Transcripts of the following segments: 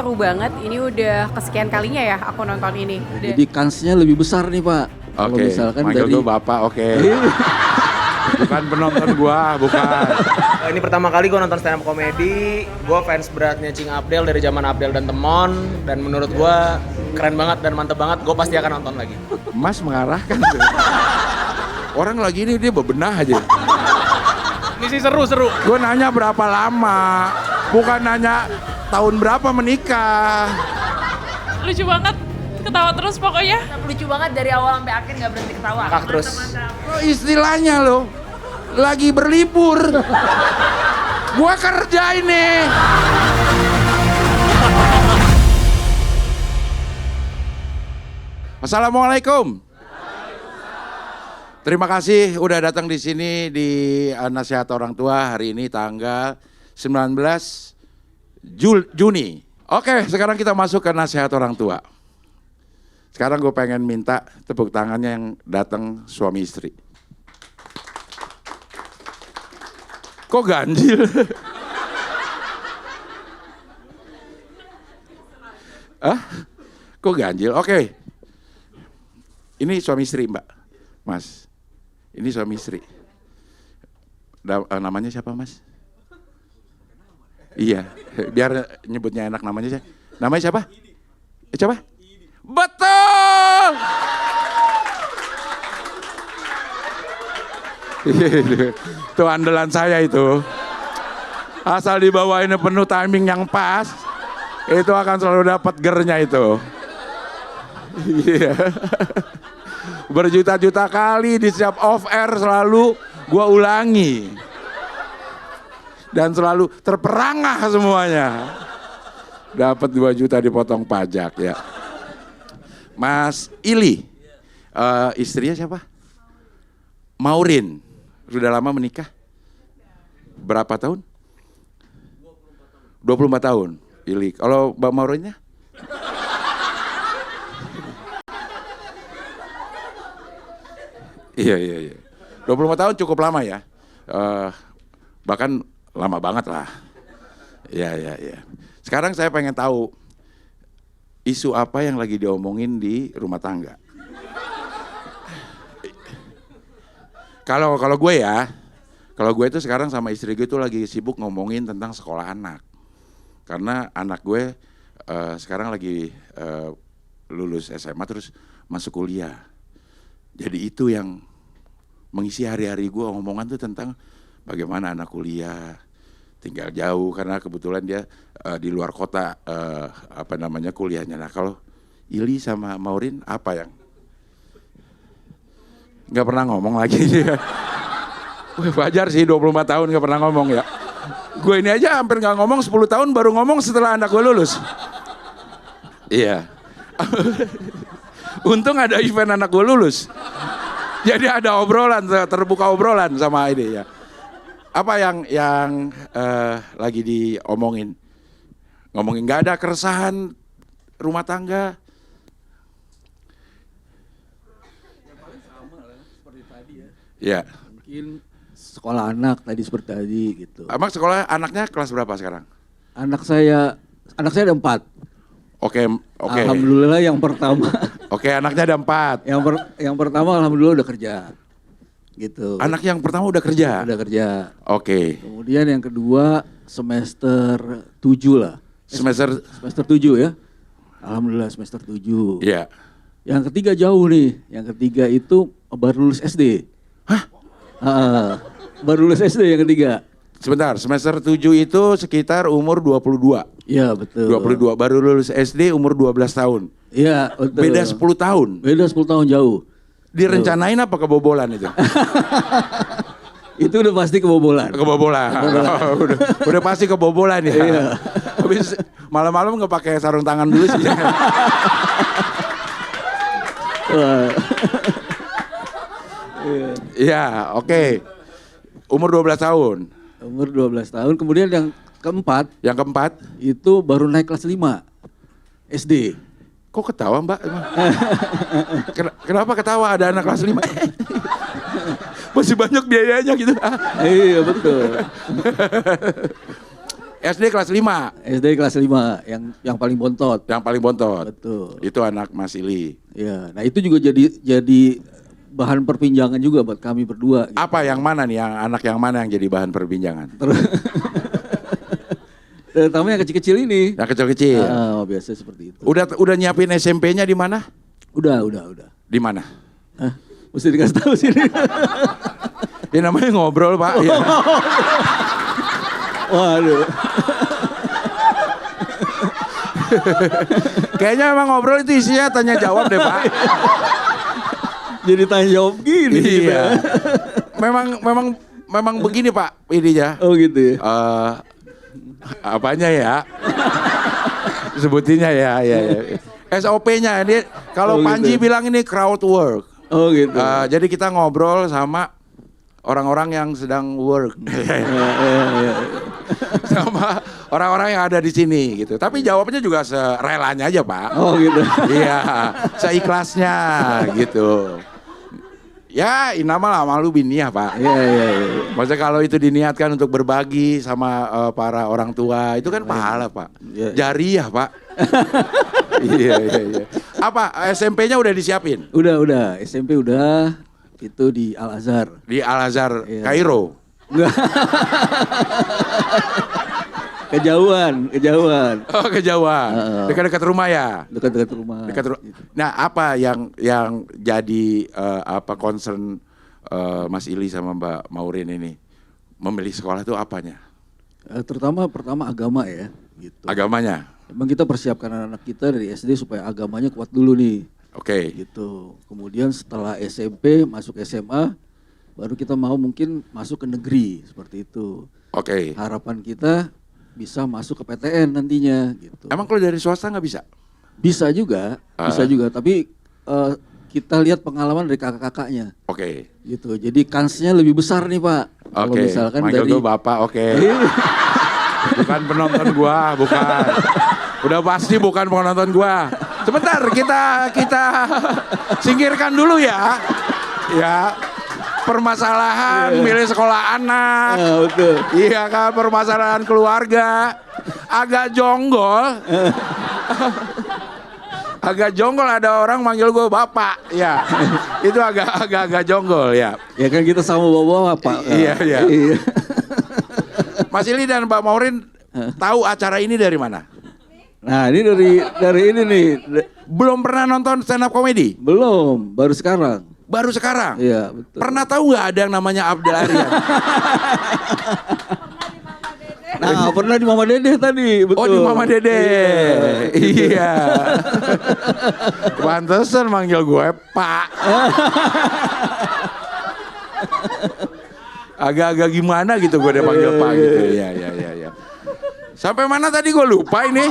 seru banget. Ini udah kesekian kalinya ya aku nonton ini. Jadi kansnya lebih besar nih Pak. Kalau Oke, misalkan manggil dari gue Bapak, oke. Bukan penonton gua, bukan. Ini pertama kali gue nonton stand up comedy. Gue fans beratnya Cing Abdel dari zaman Abdel dan Temon. Dan menurut gue keren banget dan mantep banget. Gue pasti akan nonton lagi. Mas mengarahkan. Orang lagi ini dia bebenah aja. Ini sih seru-seru. Gue nanya berapa lama, bukan nanya tahun berapa menikah. Lucu banget, ketawa terus pokoknya. Lucu banget dari awal sampai akhir nggak berhenti ketawa. Ngakak terus. Oh, istilahnya loh, lagi berlibur. Gua kerja ini. Assalamualaikum. Terima kasih udah datang di sini di Nasihat Orang Tua hari ini tanggal 19 Juni. Oke, sekarang kita masuk ke Nasihat Orang Tua. Sekarang gue pengen minta tepuk tangannya yang datang suami istri. Kok ganjil? Hah? Kok ganjil? Oke. Ini suami istri Mbak, Mas. Ini suami istri. Namanya siapa Mas? Iya, biar nyebutnya enak namanya siapa? Namanya siapa? Coba? Betul! Itu andalan saya itu. Asal dibawain penuh timing yang pas, itu akan selalu dapat gernya itu. Iya. Berjuta-juta kali di setiap off air selalu gua ulangi. Dan selalu terperangah semuanya. Dapat 2 juta dipotong pajak ya. Mas Ili, istrinya siapa? Maurin, sudah lama menikah? Berapa tahun? 24 tahun, Ili. Kalau Mbak Maurinnya? Iya. 24 tahun cukup lama ya. Bahkan lama banget lah. Iya. Sekarang saya pengen tahu isu apa yang lagi diomongin di rumah tangga. Kalau gue itu sekarang sama istri gue tuh lagi sibuk ngomongin tentang sekolah anak. Karena anak gue sekarang lagi lulus SMA terus masuk kuliah. Jadi itu yang mengisi hari-hari gue, omongan tuh tentang bagaimana anak kuliah, tinggal jauh karena kebetulan dia di luar kota kuliahnya. Nah kalau Ili sama Maurin apa yang nggak pernah ngomong lagi dia? Wajar sih 24 tahun nggak pernah ngomong ya. Gue ini aja hampir nggak ngomong 10 tahun baru ngomong setelah anak gue lulus. Iya. Untung ada event anak gue lulus. Jadi ada obrolan, terbuka obrolan sama ini ya. Apa yang lagi diomongin? Ngomongin nggak ada keresahan rumah tangga? yang paling sama lah seperti tadi ya. Ya. Mungkin sekolah anak tadi seperti tadi gitu. Emang sekolah anaknya kelas berapa sekarang? Anak saya ada 4. Oke. Alhamdulillah yang pertama. Oke, anaknya ada 4. Yang pertama alhamdulillah udah kerja. Gitu. Anak yang pertama udah kerja? Udah kerja. Oke. Kemudian yang kedua semester 7 lah. Semester 7 ya. Alhamdulillah semester 7. Iya. Yang ketiga jauh nih. Yang ketiga itu baru lulus SD. Hah? Baru lulus SD yang ketiga. Sebentar, semester 7 itu sekitar umur 22. Iya betul. 22, baru lulus SD umur 12 tahun. Iya betul. Beda 10 tahun. Beda 10 tahun jauh. Direncanain apa kebobolan itu? Itu udah pasti kebobolan. Kebobolan. Oh, udah pasti kebobolan ya. Iya. Habis malam-malam nggak pakai sarung tangan dulu sih. Iya, oke. Umur 12 tahun. Umur 12 tahun. Kemudian yang keempat. Yang keempat? Itu baru naik kelas 5. SD. Kok ketawa Mbak? Kenapa ketawa ada anak kelas 5? Masih banyak biayanya gitu. Iya betul. SD kelas 5. SD kelas 5 yang paling bontot. Yang paling bontot. Betul. Itu anak Mas Ili. Ya, nah itu juga jadi bahan perbincangan juga buat kami berdua. Gitu. Apa yang mana nih, anak yang mana yang jadi bahan perbincangan? Terutama yang kecil-kecil ini. Yang kecil-kecil. Biasa seperti itu. Udah nyiapin SMP-nya di mana? Udah. Di mana? Hah? Mesti dikasih tahu sini. Ya namanya ngobrol, Pak. Ya. Waduh. Kayaknya emang ngobrol itu isinya tanya jawab deh, Pak. Jadi tanya jawab gini. Iya. Memang begini, Pak, ininya. Oh gitu ya. Apanya ya? Sebutinnya ya. SOP-nya ini kalau Oh, gitu. Panji bilang ini crowd work. Oh gitu. Jadi kita ngobrol sama orang-orang yang sedang work. Iya. Sama orang-orang yang ada di sini gitu. Tapi jawabnya juga serelanya aja, Pak. Oh gitu. Iya, seikhlasnya gitu. Ya, inama lah malu biniah, Pak. Iya. Maksudnya kalau itu diniatkan untuk berbagi sama para orang tua, itu kan pahala, Pak. Iya. Jariah, Pak. Iya. Apa, SMP-nya udah disiapin? Udah. SMP udah. Itu di Al-Azhar. Di Al-Azhar, Iya. Kairo. Enggak. Kejauhan. Oh, kejauhan. Dekat-dekat rumah ya? Dekat-dekat rumah. Nah, apa yang jadi concern Mas Ili sama Mbak Maureen ini memilih sekolah itu apanya? Pertama agama ya, gitu. Agamanya. Emang kita persiapkan anak-anak kita dari SD supaya agamanya kuat dulu nih. Oke. Gitu. Kemudian setelah SMP masuk SMA, baru kita mau mungkin masuk ke negeri seperti itu. Oke. Harapan kita bisa masuk ke PTN nantinya gitu. Emang kalau dari swasta nggak bisa? Bisa juga, tapi kita lihat pengalaman dari kakak-kakaknya. Oke. Gitu. Jadi kansnya lebih besar nih, Pak. Kalau Oke. misalkan Manggil dari gue Bapak, oke. Bukan penonton gua, bukan. Udah pasti bukan penonton gua. Sebentar, kita singkirkan dulu ya. Ya. Permasalahan milih sekolah anak. betul. Iya kan, permasalahan keluarga. Agak jonggol. Agak jonggol ada orang manggil gue Bapak. Ya. Itu agak jonggol ya. Ya kan kita sama bawa Pak. Iya. Iya. Mas Ili dan Mbak Maureen tahu acara ini dari mana? Nah, ini dari ini nih. Belum pernah nonton stand up comedy? Belum, baru sekarang. Baru sekarang? Iya, betul. Pernah tahu nggak ada yang namanya Abdel Aryan? Nah, pernah di Mama Dede tadi, betul. Oh, di Mama Dede. Iya. Pantesan manggil gue Pak. Agak-agak gimana gitu gue udah manggil Pak gitu. Iya. Sampai mana tadi gue lupa ini.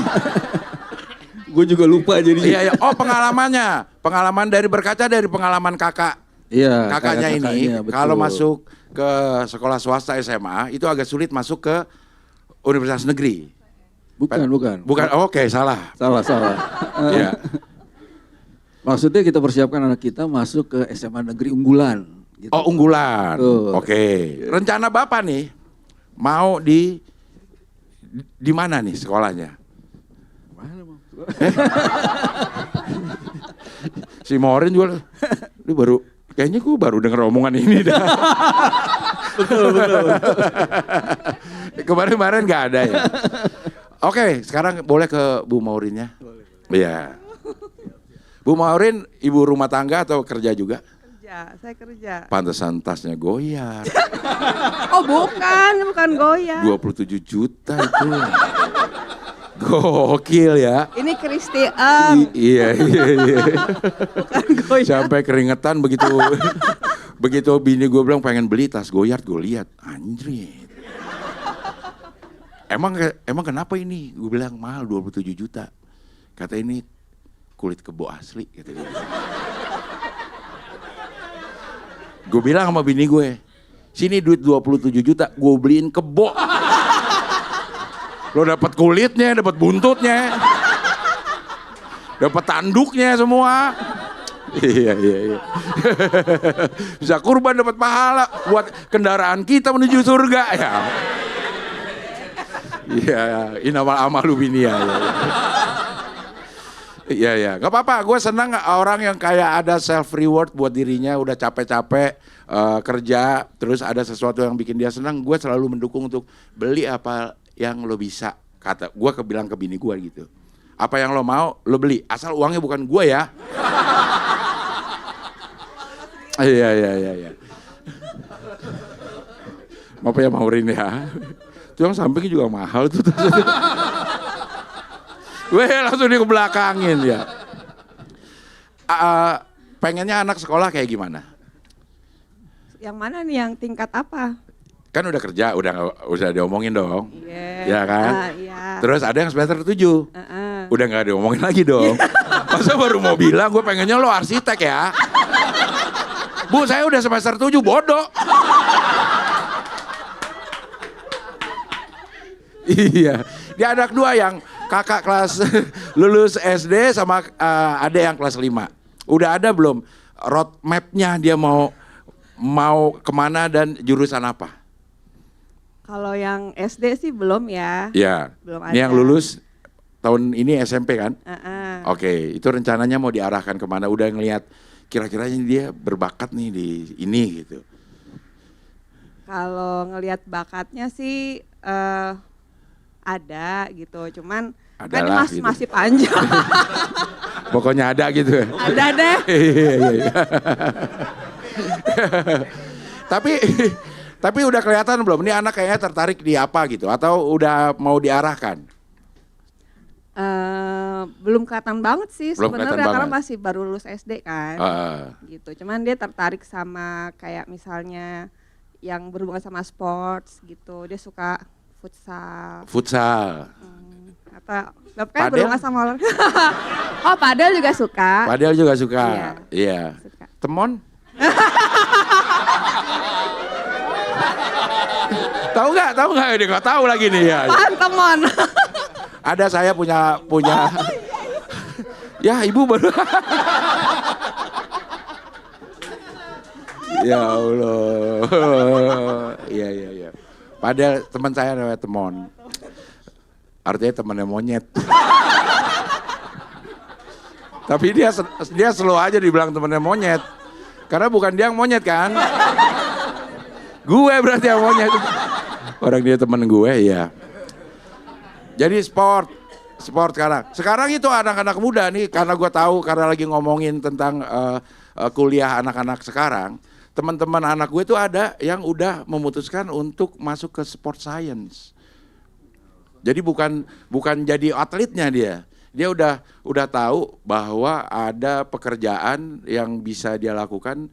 Gue juga lupa jadi. Iya. Oh, pengalamannya. Pengalaman berkaca dari pengalaman kakak. Iya, Kakaknya ini betul. kalau masuk ke sekolah swasta SMA itu agak sulit masuk ke universitas negeri. Bukan. Bukan. Oh, oke, salah. Salah. Iya. Maksudnya kita persiapkan anak kita masuk ke SMA negeri unggulan. Gitu. Oh, unggulan. Tuh. Oke. Rencana Bapak nih mau di mana nih sekolahnya? Mana, Bang? Si Maureen juga kayaknya gue baru denger omongan ini dah. Betul. Kemarin nggak ada ya. Oke, sekarang boleh ke Bu Maureennya. Iya. Bu Maureen ibu rumah tangga atau kerja juga? Saya kerja. Pantesan tasnya goyar. Oh bukan goyang. 27 juta itu. Gokil ya. Ini Christian, Iya. bukan goyang. Sampai keringetan begitu bini gue bilang pengen beli tas goyard, gue lihat anjrit. Emang kenapa ini? Gue bilang mahal 27 juta. Kata ini kulit kebo asli kata dia. Gue bilang sama bini gue, sini duit 27 juta, gue beliin kebo. Lo dapat kulitnya, dapat buntutnya, dapat tanduknya semua. Iya. Bisa kurban dapat pahala buat kendaraan kita menuju surga ya. Iya, inamal amalu binia. Iya, iya. Gak apa-apa, gue senang orang yang kayak ada self reward buat dirinya, udah capek-capek kerja, terus ada sesuatu yang bikin dia senang, gue selalu mendukung untuk beli apa yang lo bisa. Kata gue bilang ke bini gue gitu. Apa yang lo mau, lo beli. Asal uangnya bukan gue ya. Iya. Apa ya Maurin ya. Itu yang sampingnya juga mahal tuh. Weh langsung dikebelakangin ya. Pengennya anak sekolah kayak gimana? Yang mana nih, yang tingkat apa? Kan udah kerja, udah diomongin dong. Iya. Ya kan? Iya. Terus ada yang semester 7. Udah gak diomongin lagi dong. Masa baru mau bilang gue pengennya lo arsitek ya. Bu saya udah semester 7, bodoh. Iya, dia anak dua yang kakak kelas lulus SD sama adik yang kelas 5. Udah ada belum roadmap-nya dia mau kemana dan jurusan apa? Kalau yang SD sih belum ya. Ya, Belum ini ada. yang lulus tahun ini SMP kan? Oke. Itu rencananya mau diarahkan kemana? Udah ngelihat kira-kira dia berbakat nih di ini gitu. Kalau ngelihat bakatnya sih ada gitu, cuman kan Adalah, ini gitu. masih panjang. Pokoknya ada gitu. Ada deh. Iya. Tapi udah kelihatan belum? Ini anak kayaknya tertarik di apa gitu? Atau udah mau diarahkan? Belum kelihatan banget sih Belum kelihatan sebenarnya karena banget. masih baru lulus SD kan. Gitu. Cuman dia tertarik sama kayak misalnya yang berhubungan sama sports gitu. Dia suka futsal. Atau kayak Padel? berhubungan sama olahraga. Oh, padel juga suka. Padel juga suka. Iya. Suka. Temon? Tahu nggak? Dia nggak tahu lagi nih ya. Temon. Ada saya punya. Ya ibu baru. Ya Allah. Iya. Padahal teman saya namanya Temon. Artinya temannya monyet. Tapi dia slow aja dibilang temannya monyet. Karena bukan dia yang monyet kan. Gue berarti yang monyet. Orang dia teman gue ya. Jadi sport sekarang. Sekarang itu anak-anak muda nih, karena gue tahu karena lagi ngomongin tentang kuliah anak-anak sekarang. Teman-teman anak gue itu ada yang udah memutuskan untuk masuk ke sport science. Jadi bukan jadi atletnya dia. Dia udah tahu bahwa ada pekerjaan yang bisa dia lakukan.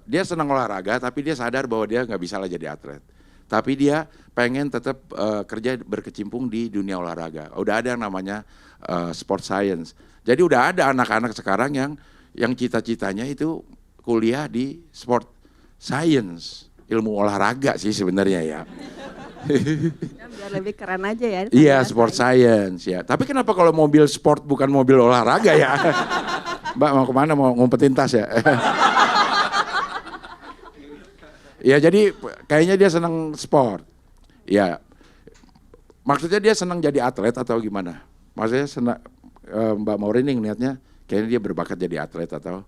Dia senang olahraga, tapi dia sadar bahwa dia nggak bisa lah jadi atlet. Tapi dia pengen tetap kerja berkecimpung di dunia olahraga. Udah ada yang namanya sport science. Jadi udah ada anak-anak sekarang yang cita-citanya itu kuliah di sport science, ilmu olahraga sih sebenarnya ya. Biar lebih keren aja ya. Iya, sport science ya. Tapi kenapa kalau mobil sport bukan mobil olahraga ya? Mbak mau kemana? Mau ngumpetin tas ya? Ya jadi kayaknya dia senang sport. Ya, maksudnya dia senang jadi atlet atau gimana? Maksudnya senang, Mbak Maureen ngeliatnya kayaknya dia berbakat jadi atlet atau?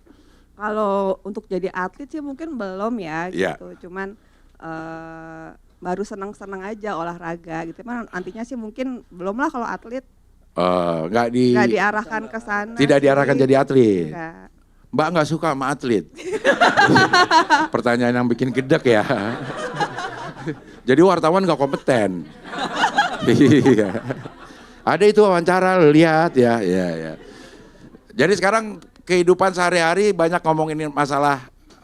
Kalau untuk jadi atlet sih mungkin belum ya gitu. Cuman baru senang-senang aja olahraga gitu. Cuman nantinya sih mungkin belum lah kalau atlet. Nggak diarahkan ke sana. Tidak diarahkan jadi atlet. Enggak. Mbak nggak suka sama atlet. Pertanyaan yang bikin gedek ya. Jadi wartawan nggak kompeten. Iya. Ada itu wawancara, lihat ya. Jadi sekarang kehidupan sehari-hari banyak ngomongin masalah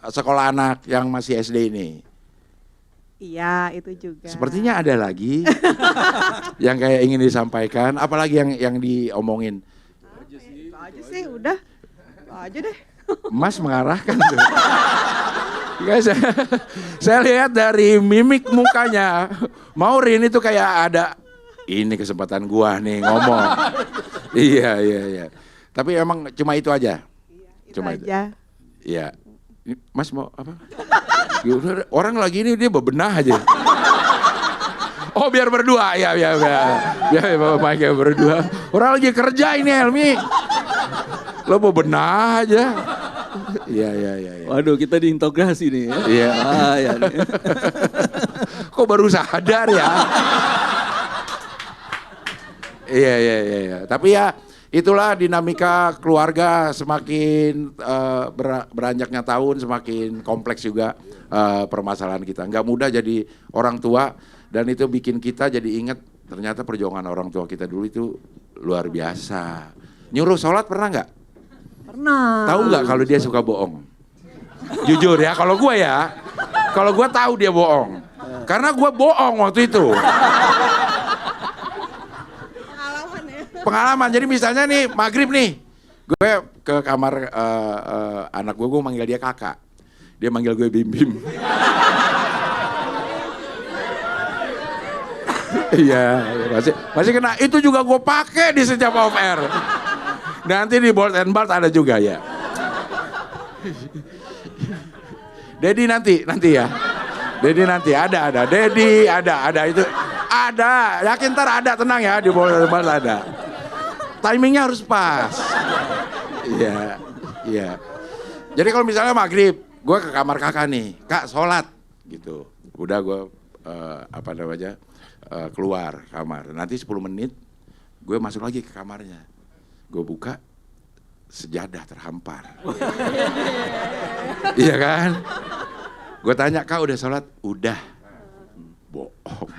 sekolah anak yang masih SD ini. Iya, itu juga. Sepertinya ada lagi yang kayak ingin disampaikan, apalagi yang diomongin. Itu aja sih, udah. Itu aja deh. Mas mengarahkan tuh. Guys, saya lihat dari mimik mukanya, Maureen itu kayak ada, ini kesempatan gua nih ngomong. Iya. Tapi emang cuma itu aja. Itu aja. Iya. Mas mau apa? Orang lagi ini dia bebenah aja. Oh biar berdua, ya Mike berdua. Orang lagi kerja ini Helmi. Lo mau benah aja. Iya. Waduh, kita diintegrasi nih ya. Iya. Ya, nih. Kok baru sadar ya? Iya. Tapi ya itulah dinamika keluarga semakin beranjaknya tahun semakin kompleks juga permasalahan kita. Nggak mudah jadi orang tua dan itu bikin kita jadi ingat ternyata perjuangan orang tua kita dulu itu luar biasa. Nyuruh sholat pernah nggak? Pernah. Tahu nggak kalau dia suka bohong? Jujur ya, kalau gue tahu dia bohong. Karena gue bohong waktu itu. Pengalaman, jadi misalnya nih maghrib nih, gue ke kamar anak gue manggil dia kakak. Dia manggil gue bim-bim. Iya, masih kena. Itu juga gue pakai di setiap off air. Nanti di Bold and Bart ada juga ya. Dedi nanti ya. Dedi nanti ada. Dedi ada itu. Ada, yakin ntar ada, tenang ya di Bold and Bart ada. Timingnya harus pas. Iya. Jadi kalau misalnya maghrib, gue ke kamar kakak nih, kak sholat gitu. Udah gue keluar kamar. Nanti 10 menit gue masuk lagi ke kamarnya. Gue buka, sejadah terhampar. Iya kan? Gue tanya, kak udah sholat? Udah. Bohong.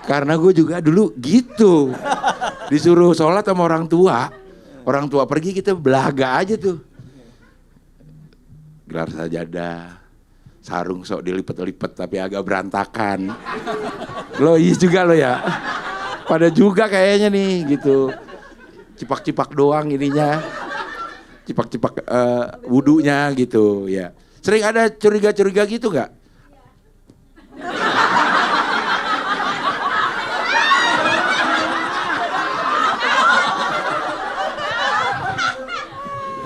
Karena gue juga dulu gitu. Disuruh sholat sama orang tua pergi kita belaga aja tuh. Gelar sajadah, sarung sok dilipet-lipet tapi agak berantakan. Lo iya juga lo ya? Pada juga kayaknya nih gitu. Cipak-cipak doang ininya. Cipak-cipak wudunya gitu ya. Sering ada curiga-curiga gitu gak?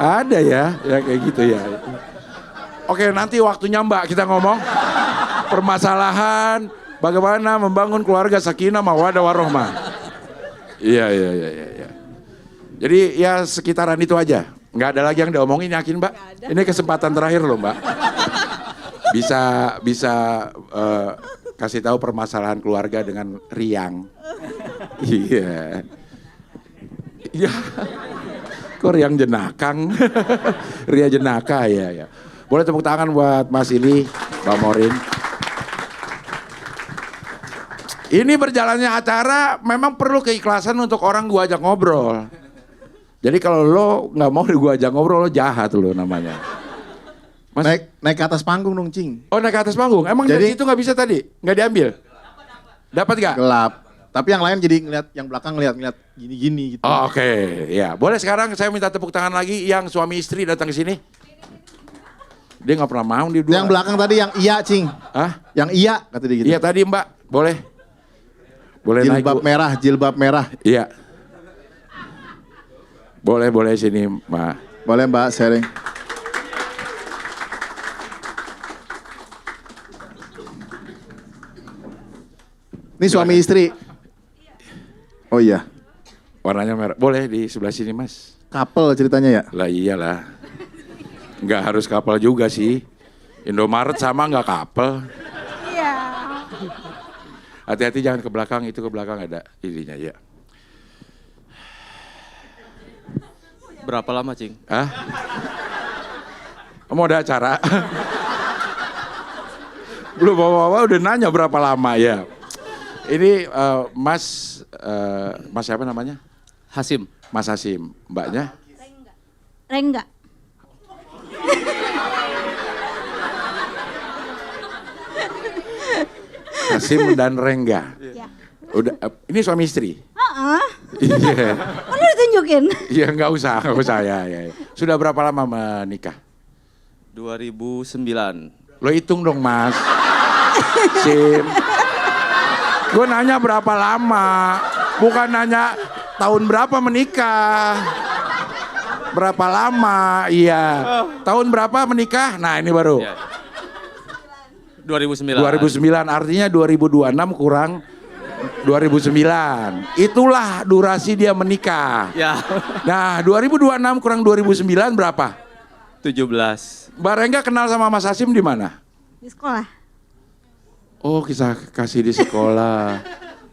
Ada ya kayak gitu ya. Oke, nanti waktunya Mbak kita ngomong permasalahan bagaimana membangun keluarga sakinah mawaddah warahmah. Iya. Jadi ya sekitaran itu aja. Nggak ada lagi yang diomongin, yakin Mbak? Ini kesempatan terakhir loh Mbak. Bisa kasih tahu permasalahan keluarga dengan riang. Iya. Kok riang jenakang? Ria jenaka ya. Boleh tepuk tangan buat Mas ini, Mbak Morin. Ini berjalannya acara memang perlu keikhlasan untuk orang gua ajak ngobrol. Jadi kalau lo nggak mau gua ajak ngobrol, lo jahat lo namanya. Mas, naik ke atas panggung dong, Cing. Oh, naik ke atas panggung. Emang Jadi, dari situ nggak bisa tadi? Nggak diambil? Dapat nggak? Gelap. Tapi yang lain jadi ngeliat, yang belakang ngeliat gini-gini gitu. Oh, oke. Ya, boleh sekarang saya minta tepuk tangan lagi yang suami istri datang ke sini. Dia nggak pernah mau di dua. Yang belakang tadi yang iya, Cing. Hah? Yang iya kata dia gitu. Iya tadi Mbak, boleh. Boleh naik. Jilbab merah. Iya. Boleh sini, Mbak. Boleh Mbak sharing. Ini suami istri. Oh iya. Warnanya merah. Boleh di sebelah sini, Mas. Couple ceritanya ya? Lah iyalah. Nggak harus couple juga sih. Indomaret sama nggak couple. Iya. Hati-hati jangan ke belakang, itu ke belakang ada ininya ya. Berapa lama, Cing? Hah? Mau ada acara? Belum bawa-bawa udah nanya berapa lama ya. Ini Mas siapa namanya? Hasim. Mas Hasim. Mbaknya? Rengga. Hasim dan Rengga. Ya. Udah, ini suami istri? Iya. Mana ditunjukin? Iya nggak usah ya. Sudah berapa lama menikah? 2009. Lo hitung dong Mas. Sim. Gue nanya berapa lama, bukan nanya tahun berapa menikah. Berapa lama, iya. Tahun berapa menikah? Nah ini baru. 2009. 2009 artinya 2026 kurang 2009. Itulah durasi dia menikah. Ya. Nah, 2026 kurang 2009 berapa? 17. Mbak Rengga kenal sama Mas Hasim di mana? Di sekolah. Oh, kisah kasih di sekolah.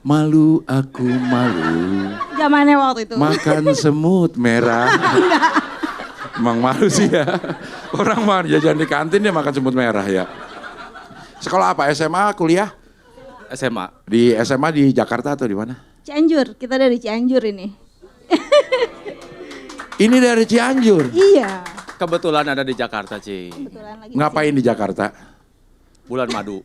Malu aku malu. Zamannya waktu itu. Makan semut merah. Emang malu sih ya. Orang mah jajan di kantin dia makan semut merah ya. Sekolah apa? SMA, kuliah? SMA. Di SMA di Jakarta atau di mana? Cianjur, kita dari Cianjur ini. Ini dari Cianjur. Iya. Kebetulan ada di Jakarta, Cing. Kebetulan lagi Ngapain di Jakarta? Bulan madu.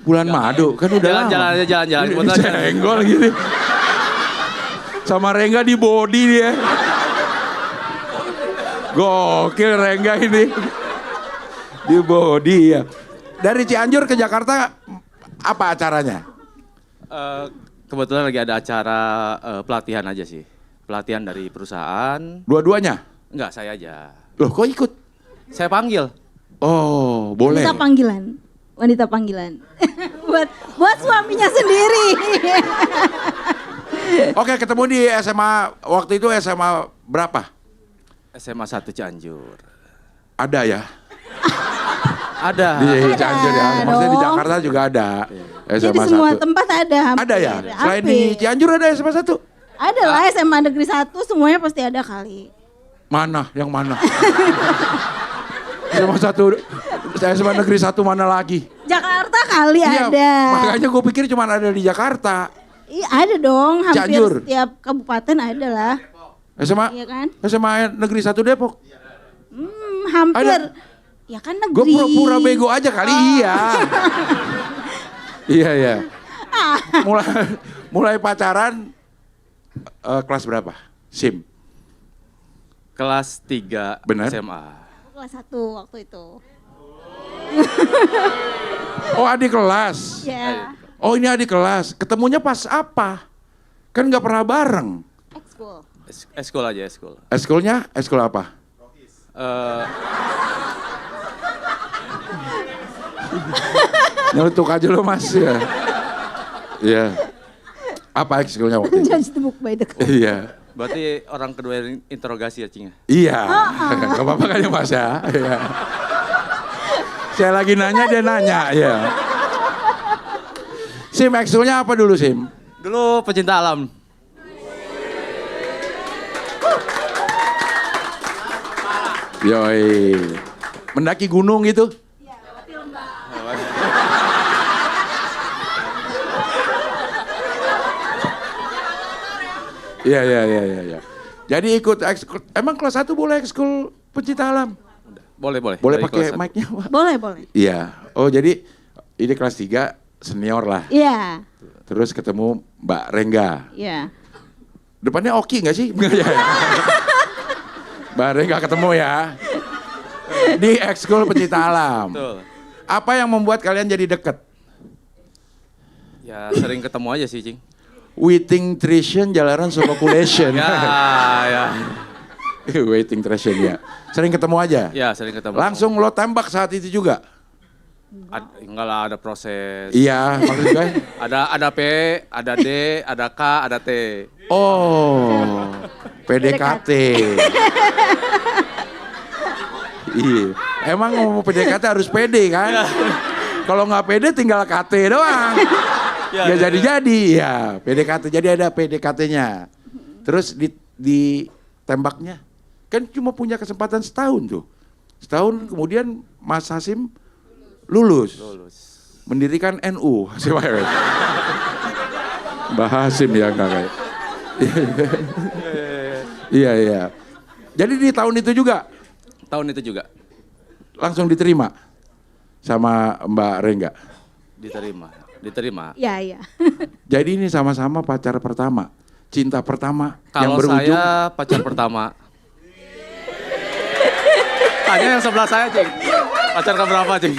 Bulan madu kan udah lama. Jalan-jalan aja, jalan-jalan. Ini Kebetulan senggol gini. Sama Rengga di body dia. Gokil Rengga ini. Di body ya. Dari Cianjur ke Jakarta apa acaranya? Kebetulan lagi ada acara pelatihan aja sih. Pelatihan dari perusahaan. Dua-duanya? Enggak, saya aja. Loh kok ikut? Saya panggil. Oh, boleh. Wanita panggilan. Wanita panggilan. buat suaminya sendiri. Oke, ketemu di SMA, waktu itu SMA berapa? SMA 1 Cianjur. Ada ya? Ada. Di Cianjur ya, maksudnya di dong. Jakarta juga ada. Jadi SMA semua 1. tempat ada. Hampir. Ada ya? Selain di Hampir. Cianjur ada SMA 1? Ada lah SMA Negeri 1 semuanya pasti ada kali. Mana? Yang mana? SMA 1, SMA Negeri 1 mana lagi? Jakarta kali Iya, ada. makanya gue pikir cuma ada di Jakarta. Iya ada dong, hampir Cianjur. setiap kabupaten ada lah. SMA, Iya kan? SMA Negeri 1 Depok. Hampir. Ada. Ya kan negeri. Gue pura-pura bego aja kali, iya. Iya, iya. Mulai pacaran kelas berapa? SIM? Kelas 3 Benar. SMA. Kelas 1 waktu itu. Oh adik kelas. Ya. Oh ini adik kelas. Ketemunya pas apa? Kan nggak pernah bareng. Ekskul. Eskul aja, eskul. Eskulnya? Eskul apa? Nyelutuk aja lo mas ya. Iya. Apa ekskulnya waktu itu? Judge the book by the cover. Iya. Berarti orang kedua yang interogasi ya, Cing? Iya. Gak apa-apa kan ya mas ya. Iya. Saya lagi nanya dia nanya ya. Sim ekskulnya apa dulu Sim? Dulu pecinta alam. Yoi. Mendaki gunung gitu? Iya, iya, iya, iya. Jadi ikut ekskul, emang kelas 1 boleh ekskul pecinta alam? Boleh, boleh. Boleh Dari pakai kelas satu. mic-nya Pak? Boleh, boleh. Iya. Oh jadi ini kelas 3 senior lah. Iya. Terus ketemu Mbak Rengga. Iya. Depannya Oki nggak sih? Nggak ya. Mbak Rengga ketemu ya. Di ekskul pecinta alam. Betul. Apa yang membuat kalian jadi deket? Ya sering ketemu aja sih, Cing. Waiting Tration jalanan Soloculation. Ya. Waiting Tration ya. Sering ketemu aja? Ya, sering ketemu. Langsung lo tembak saat itu juga? Enggak lah, ada proses. Iya, maksud gue. Ada P, ada D, ada K, ada T. Oh, PDKT. Iya, emang mau PDKT harus pede kan? Kalau nggak pede tinggal KT doang. Ya jadi-jadi ya PDKT. Jadi ada PDKT-nya. Terus di tembaknya kan cuma punya kesempatan setahun tuh. Setahun kemudian Mas Hasim lulus. Mendirikan NU. Mbah Hasim ya enggak kayak. Iya, iya. Jadi di tahun itu juga? Tahun itu juga. Langsung diterima sama Mbak Rengga? Diterima. Iya, iya. Jadi ini sama-sama pacar pertama, cinta pertama yang Kalau berujung. saya pacar pertama. Tanya yang sebelah saya, Cing. Pacar keberapa, Cing?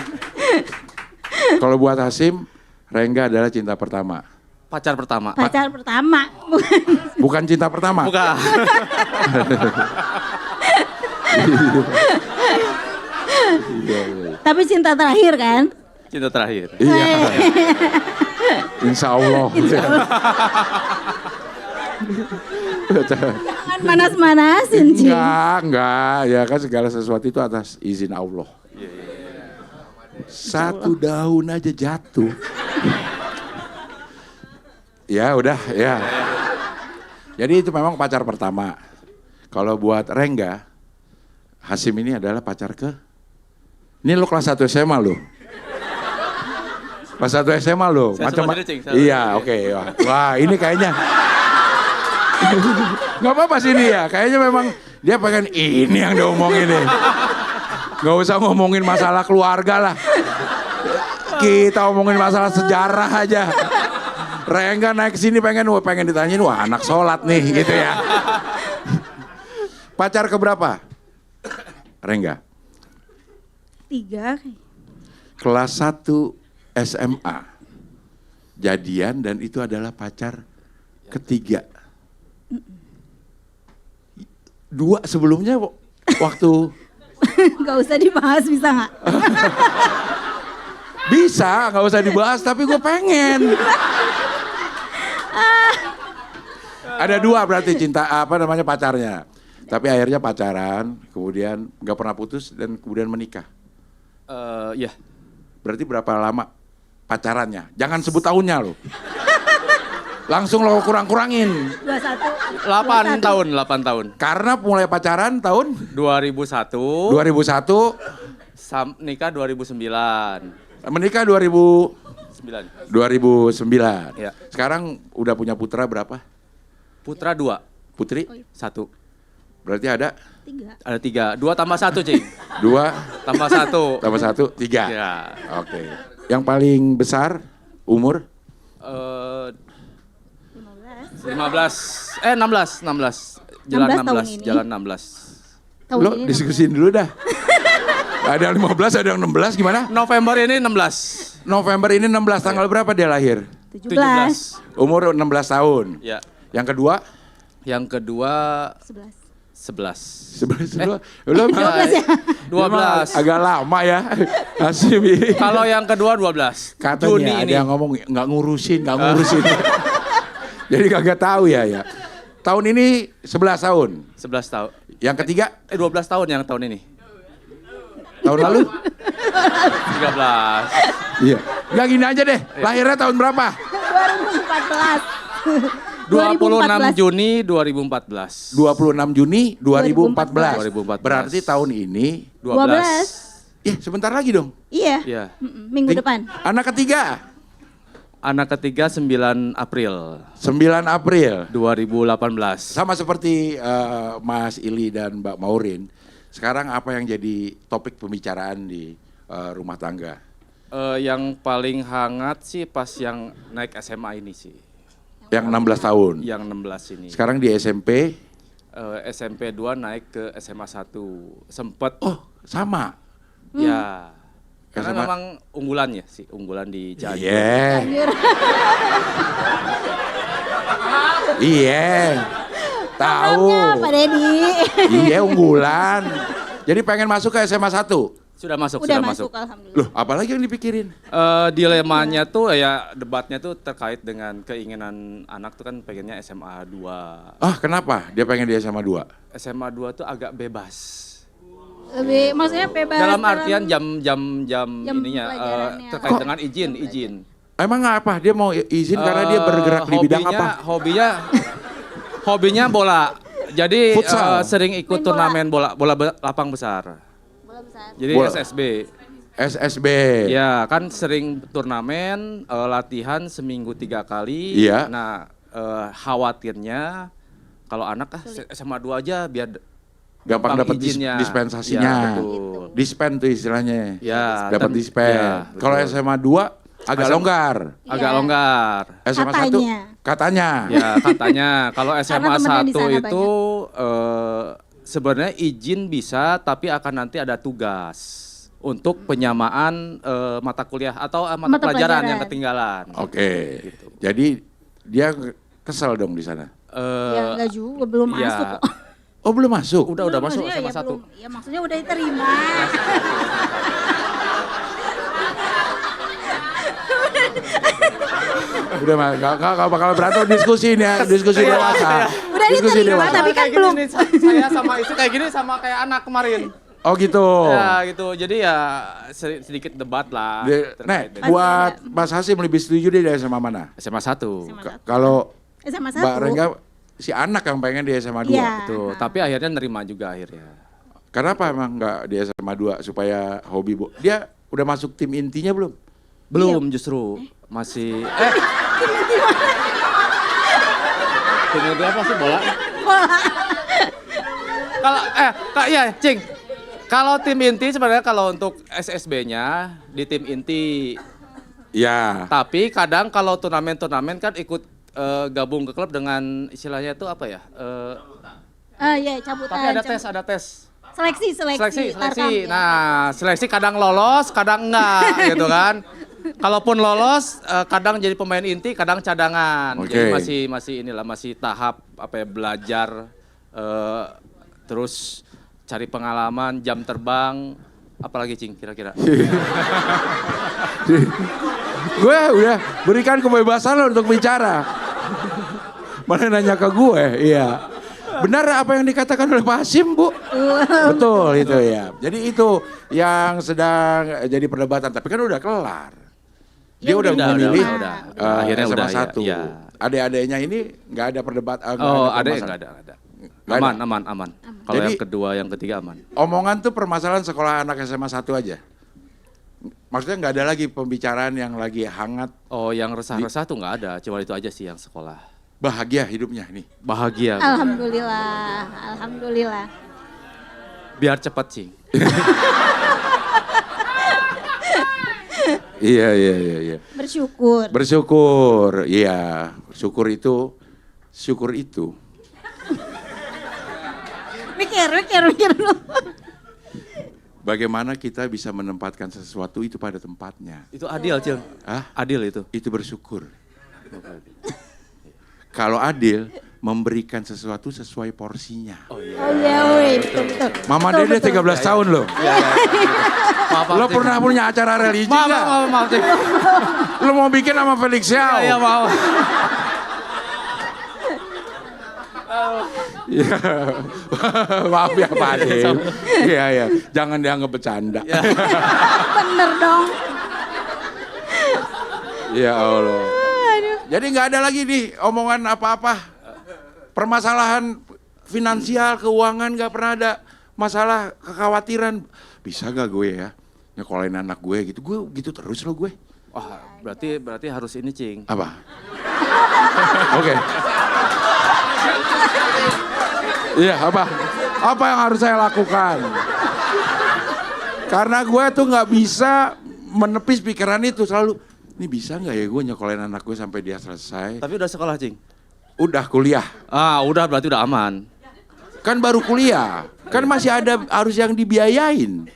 Kalau buat Hasim, Rengga adalah cinta pertama. Pacar pertama. Pacar pertama. Bukan cinta pertama? Bukan. Iya, iya. Tapi cinta terakhir kan? Cinta terakhir. Iya. Insya Allah. Jangan manas-manasin, Cing. Enggak. Ya kan segala sesuatu itu atas izin Allah. Satu daun aja jatuh. Ya udah, ya. Jadi itu memang pacar pertama. Kalau buat Rengga, Hasim ini adalah pacar ke... Ini lo kelas 1 SMA lo. Kelas 1 SMA lo. Macam iya, oke. Wah, ini kayaknya... Gak apa-apa sih ini ya. Kayaknya memang dia pengen ini yang diomongin nih. Gak usah ngomongin masalah keluarga lah. Kita ngomongin masalah sejarah aja. Rengga naik ke sini pengen ditanyain, wah anak sholat nih gitu ya. Pacar keberapa? Rengga? 3. Kelas 1 SMA. Jadian dan itu adalah pacar ketiga. 2 sebelumnya waktu... Gak usah dibahas, bisa gak? Bisa, gak usah dibahas tapi gue pengen. Ada 2 berarti pacarnya. Tapi akhirnya pacaran, kemudian gak pernah putus dan kemudian menikah. Iya. Berarti berapa lama pacarannya? Jangan sebut tahunnya loh. Langsung lo kurang-kurangin. 21. 8 tahun. Karena mulai pacaran tahun? 2001. Nikah 2009. Menikah 2009. Ya. Sekarang udah punya putra berapa? Putra 2. Putri? 1. Berarti ada? 3. Ada 3. 2 tambah 1, Cing. 2 tambah 1. tambah 1, 3. Ya. Oke. Yang paling besar umur? 16. Jalan 16. Jalan 16. Lo diskusiin dulu dah. Ada yang 15, ada yang 16 gimana? November ini 16. November ini 16, tanggal berapa dia lahir? 17. Umur 16 tahun. Ya. Yang kedua? Yang kedua 11. 11. Lo 12 ya? agak lama ya. Hasim. Kalau yang kedua 12. Katanya Juni ada ini. yang ngomong nggak ngurusin. Jadi kagak tahu ya. Tahun ini 11 tahun. 11 tahun. Yang ketiga? 12 tahun yang tahun ini. Tahun lalu? 13. Iya. Nggak gini aja deh. Lahirnya tahun berapa? 2014. 26 Juni 2014. 26 Juni 2014. 2014. Berarti tahun ini 12. ya sebentar lagi dong. Iya. Iya. Minggu depan. Anak ketiga? Anak ketiga 9 April 9 April 2018. Sama seperti Mas Ili dan Mbak Maurin. Sekarang apa yang jadi topik pembicaraan di rumah tangga? Yang paling hangat sih pas yang naik SMA ini sih. Yang 16 tahun? Yang 16 ini. Sekarang di SMP? SMP 2 naik ke SMA 1. Sempet. Oh sama? Ya. Karena SMA. memang unggulannya sih, unggulan di Cianjur. Iya. Tahu. Pak Deddy. Iya unggulan. Jadi pengen masuk ke SMA 1? Sudah masuk, Udah sudah masuk. Alhamdulillah. Loh, apalagi yang dipikirin? Dilemanya tuh ya debatnya tuh terkait dengan keinginan anak tuh kan pengennya SMA 2. Ah, kenapa? Dia pengen di SMA 2? SMA 2 tuh agak bebas. Lebih maksudnya bebas. Dalam artian jam ininya pelajarannya. terkait dengan izin. Emang apa? Dia mau izin karena dia bergerak di bidang apa? Hobinya bola. Jadi Futsal. sering ikut Main turnamen bola lapang besar. Bola besar. Jadi Bola. SSB. Ya kan sering turnamen, latihan seminggu 3 kali. Iya. Nah khawatirnya kalau anak SMA 2 aja biar Gampang dapat izinnya. dispensasinya. Ya, betul. Dispen tuh istilahnya. Ya, Dapat dispen. ya, betul. Kalau SMA 2 agak longgar. Agak Iya. longgar. SMA Katanya. 1 katanya. Ya katanya kalau SMA temennya di 1 sana itu sebenarnya izin bisa tapi akan nanti ada tugas untuk penyamaan mata kuliah atau mata Mata pelajaran pelajaran. yang ketinggalan. Oke. Jadi dia kesel dong di sana. Ya enggak juga, belum ya. masuk kok. Oh, belum masuk. Udah masuk Maksudnya SMA ya 1. belum, ya maksudnya udah diterima. Udah mah, gak bakal berantem diskusi nih ya, diskusi dewasa. Udah Diskusi diterima tapi kan belum. Saya sama istri kayak gini sama kayak anak kemarin. Oh gitu. Ya gitu, jadi ya sedikit debat lah. Nek, buat Mas Hasim lebih setuju dia di SMA mana? SMA 1. Kalau SMA 1. Mbak Rengga, si anak yang pengen di SMA 2. Iya. Betul, tapi akhirnya nerima juga akhirnya. Kenapa emang nggak di SMA 2 supaya hobi, Bu? Dia udah masuk tim intinya belum? Belum justru, masih tim inti apa sih bola? Kalau Kak iya, Cing. Kalau tim inti sebenarnya kalau untuk SSB-nya di tim inti. Ya. Tapi kadang kalau turnamen-turnamen kan ikut gabung ke klub dengan istilahnya itu apa ya? Iya, cabutan. Tapi ada tes. Seleksi. Seleksi. Nah, seleksi kadang lolos, kadang enggak gitu kan. Kalaupun lolos, kadang jadi pemain inti, kadang cadangan. Okay. Jadi masih tahap apa ya, belajar, terus cari pengalaman, jam terbang, apalagi Cing kira-kira. Gue udah berikan kebebasan lo untuk bicara. Mana nanya ke gue, iya. Benar apa yang dikatakan oleh Pak Hasim, Bu? Betul itu ya. Jadi itu yang sedang jadi perdebatan, tapi kan udah kelar. Dia udah memilih Akhirnya SMA udah 1. ya. Adik-adiknya ini nggak ada perdebatan. Oh, adek nggak ada. Aman. Kalau Jadi, yang kedua, yang ketiga aman. Omongan tuh permasalahan sekolah anak SMA 1 aja. Maksudnya nggak ada lagi pembicaraan yang lagi hangat. Oh, yang resah-resah tuh nggak ada, cuma itu aja sih yang sekolah. Bahagia hidupnya nih. Bahagia. Alhamdulillah. Biar cepat Cing. Iya. Bersyukur, iya. Syukur itu. Mikir dulu. Bagaimana kita bisa menempatkan sesuatu itu pada tempatnya. Itu adil, Cing. Hah? Adil itu. Itu bersyukur. Kalau adil, memberikan sesuatu sesuai porsinya. Oh iya, betul. Mama Dede 13 tahun loh. Maaf, Lo pernah punya acara religi nggak? Maaf, Cing. Lo mau bikin sama Felix Xiao? Iya, maaf. Iya. Maaf ya Pak Hasim. Iya. Jangan dianggap bercanda. Bener dong. Ya Allah. Jadi nggak ada lagi nih omongan apa-apa. Permasalahan finansial, keuangan nggak pernah ada. Masalah kekhawatiran. Bisa gak gue ya nyekolahin anak gue gitu. Gue gitu terus loh gue. Wah, berarti harus ini, Cing. Apa? Oke. Iya, apa? Apa yang harus saya lakukan? Karena gue tuh nggak bisa menepis pikiran itu selalu. Ini bisa nggak ya gue nyekolahin anak gue sampai dia selesai? Tapi udah sekolah, Cing? Udah kuliah. Udah berarti udah aman. Kan baru kuliah. Kan masih ada harus yang dibiayain.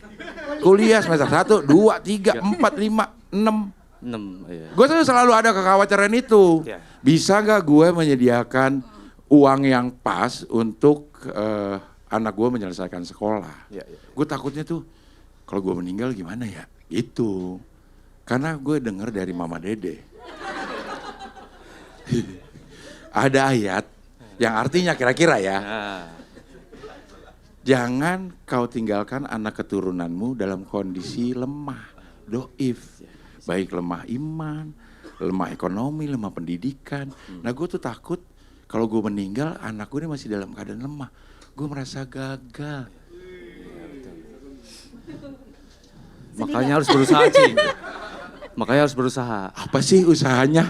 Kuliah semester 1, 2, 3, 4, 5, 6. 6, iya. Gue tuh selalu ada kekhawatiran itu. Yeah. Bisa gak gue menyediakan uang yang pas untuk anak gue menyelesaikan sekolah. Yeah. Gue takutnya tuh kalau gue meninggal gimana ya? Gitu. Karena gue dengar dari Mama Dede. Ada ayat yang artinya kira-kira ya. Jangan kau tinggalkan anak keturunanmu dalam kondisi lemah, doif. Baik lemah iman, lemah ekonomi, lemah pendidikan. Nah gue tuh takut kalau gue meninggal anak gue ini masih dalam keadaan lemah. Gue merasa gagal. Makanya harus berusaha, Cing. Makanya harus berusaha. Apa sih usahanya?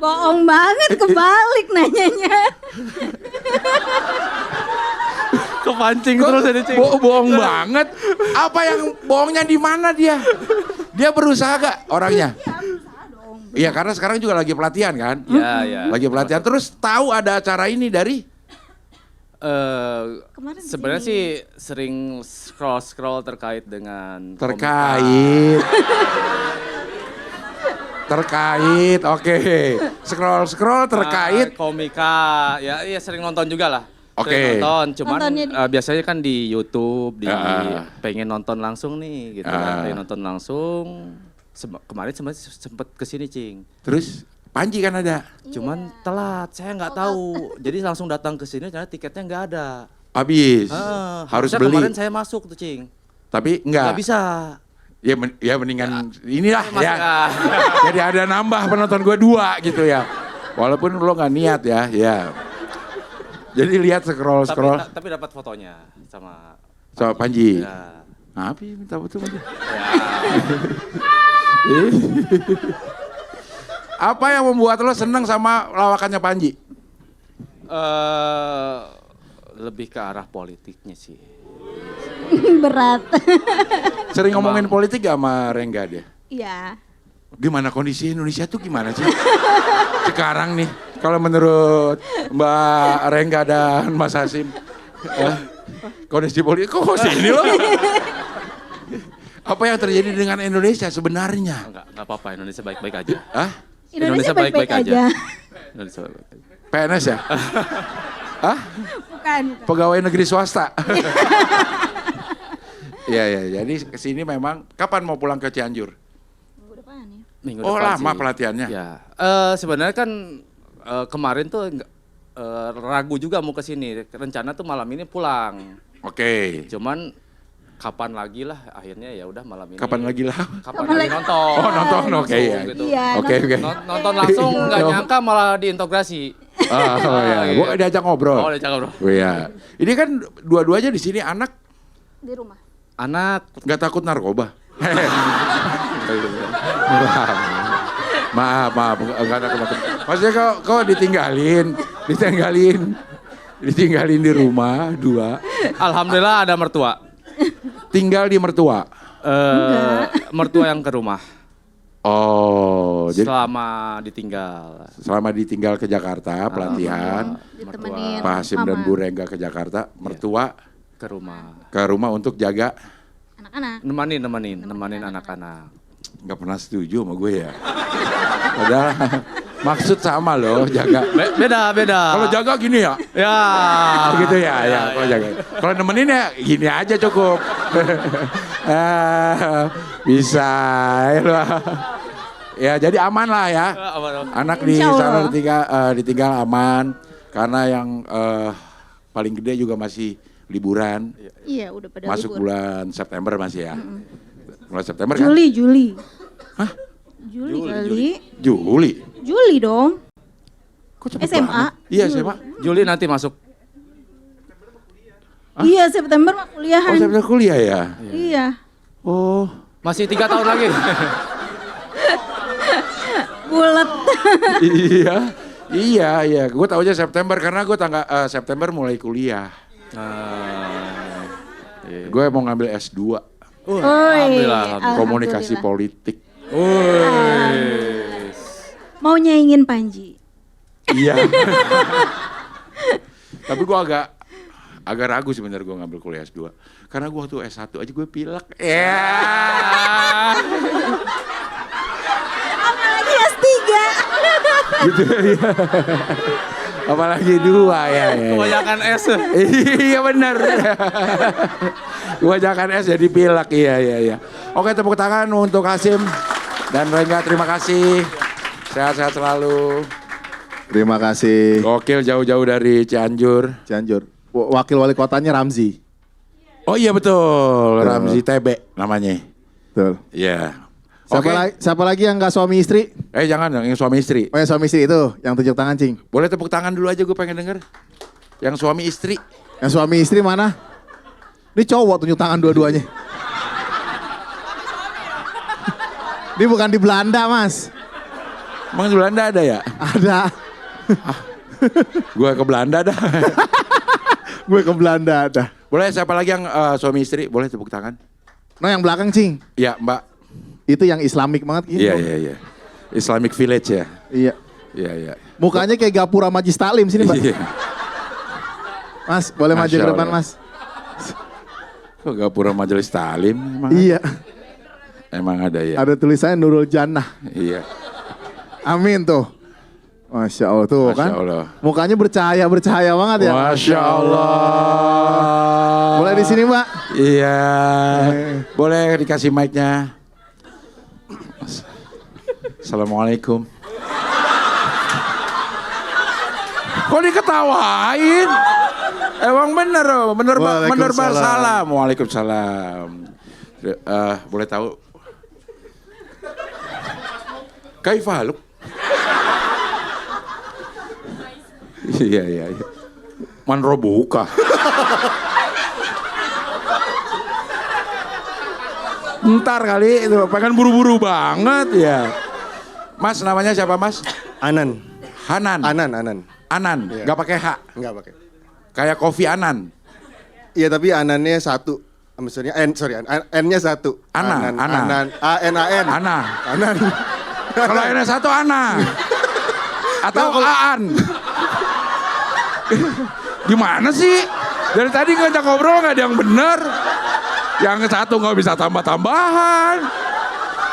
Bohong banget, kebalik nanyanya. Kepancing terus ini, Cing. Bohong banget. Apa yang bohongnya di mana dia? Dia berusaha gak orangnya? Iya, karena sekarang juga lagi pelatihan kan? Iya. Lagi pelatihan. Terus tahu ada acara ini dari? Sebenarnya sih sering scroll terkait dengan terkait, oke. Scroll terkait komika, ya sering nonton juga lah. Oke. Nonton, cuman Nontonnya biasanya kan di YouTube, pengen nonton langsung nih gitu kan. Pengen nonton langsung. Kemarin sempet kesini Cing. Terus Panji kan ada. Cuman telat, saya nggak tahu. Jadi langsung datang ke sini ternyata tiketnya nggak ada. Habis. Harus Harusnya beli. Kemarin saya masuk tuh Cing. Tapi enggak. Nggak bisa. Ya mendingan inilah Mas, ya. Jadi ada nambah penonton gue 2 gitu ya. Walaupun lo nggak niat ya, ya. Jadi lihat scroll. Tapi dapat fotonya sama Panji. Ya. Tapi minta foto Panji. Ya. Apa yang membuat lo seneng sama lawakannya Panji? Lebih ke arah politiknya sih. Berat. Sering ngomongin politik gak sama Rengga dia? Iya. Gimana kondisi Indonesia tuh gimana sih? Sekarang nih, kalau menurut Mbak Rengga dan Mas Hasim, kondisi politik, kok sini loh? Apa yang terjadi dengan Indonesia sebenarnya? Enggak apa-apa, Indonesia baik-baik aja. Hah? Indonesia baik-baik aja. Indonesia baik-baik aja. PNS ya? Hah? Bukan. Pegawai negeri swasta? Iya, jadi kesini memang, kapan mau pulang ke Cianjur? Minggu depan ya. Minggu Oh depan lama sih. pelatihannya? Ya, sebenarnya kan kemarin tuh ragu juga mau ke sini. Rencana tuh malam ini pulang. Oke. Cuman kapan lagi lah akhirnya ya udah malam ini. Kapan lagi lah? Kapan lagi nonton. Oh nonton, oke ya. Gitu. Iya. Oke. Nonton langsung nggak nyangka malah diintegrasi. Oh ya, gua diajak ngobrol. Oh, diajak ngobrol. Oh iya. Ini kan dua-duanya di sini anak Di rumah. Anak nggak takut narkoba. Maaf, nggak takut. Maksudnya kau ditinggalin di rumah 2. alhamdulillah ada mertua. Tinggal di mertua. Mertua yang ke rumah. Oh, jadi Selama ditinggal ke Jakarta pelatihan, Ditemenin Pak Hasim dan mama. Bu Rengga ke Jakarta, mertua ke rumah. ke rumah untuk jaga. Anak-anak. Nemanin anak-anak. Nggak pernah setuju sama gue ya. Padahal maksud sama loh, jaga. Beda. Kalau jaga gini ya? Ya. Gitu ya. Kalau jaga. Kalau nemenin ya gini aja cukup. Bisa. Ya jadi aman lah ya. Anak di Insya sana Allah. ditinggal aman. Karena yang paling gede juga masih liburan. Iya, udah pada Masuk libur. bulan September masih ya. Bulan September kan? Juli. Hah? Juli kali. Juli? Dong. Kok cepet SMA. banget? Iya SMA. Juli nanti masuk. Iya, September mah Oh kuliahan. September kuliah ya? Iya. Oh. Masih 3 tahun lagi. Bulet. Iya. Gue tau aja September karena gue September mulai kuliah. Gue mau ngambil S2. Alhamdulillah. Komunikasi politik. Mau nyaingin Panji. Iya. Tapi gue agak ragu sebenarnya gue ngambil kuliah S2. Karena gue waktu S1 aja gue pilek. Apalagi S3. Gitu ya. Apalagi 2 ya. Kebanyakan S. Iya benar. Kebanyakan S jadi pilek. Iya. Oke, tepuk tangan untuk Hasim dan Rengga, terima kasih. Sehat-sehat selalu. Terima kasih. Gokil jauh-jauh dari Cianjur. Wakil wali kotanya Ramzi. Oh iya betul, Ramzi TB namanya. Betul. Iya. Siapa lagi yang nggak suami istri? Jangan yang suami istri. Oh ya suami istri itu, yang tunjuk tangan Cing. Boleh tepuk tangan dulu aja, gue pengen denger. Yang suami istri. Yang suami istri mana? Ini cowok tunjuk tangan dua-duanya. Ini bukan di Belanda Mas. Emang di Belanda ada ya? Ada. Gue ke Belanda dah. Gue ke Belanda ada. Boleh siapa lagi yang suami istri? Boleh tepuk tangan. No yang belakang Cing. Iya Mbak. Itu yang Islamik banget gitu. Iya. Islamic Village ya? Iya. Mukanya kayak Gapura Majlis Taklim sini Mbak. Iya. Mas, boleh maju ke depan Mas. Kok Gapura Majelis Taklim? Iya. Emang ada ya? Ada tulisannya Nurul Jannah. Iya. Amin tuh. Masya Allah tuh Masya kan. Allah. Mukanya bercahaya banget ya. Masya Allah. Boleh di sini Mbak? Iya. Boleh dikasih mic-nya. Assalamualaikum. Kok diketawain? Emang bener loh, bener salam. Waalaikumsalam. Boleh tahu? Kaifaluk? Iya. Man robuka. Ntar kali itu pengen buru-buru banget ya. Mas namanya siapa Mas? Anan. Hanan. Anan. Iya. Nggak pakai H. Enggak pakai. Kayak Kofi Anan. Iya tapi Anannya satu. Maksudnya N-nya satu. Ana. Anan. A-N-A-N. Ana. Anan. Kalau N-nya satu Ana. Atau Aan. Gimana sih? Dari tadi ngajak ngobrol nggak ada yang bener. Yang satu nggak bisa tambah-tambahan.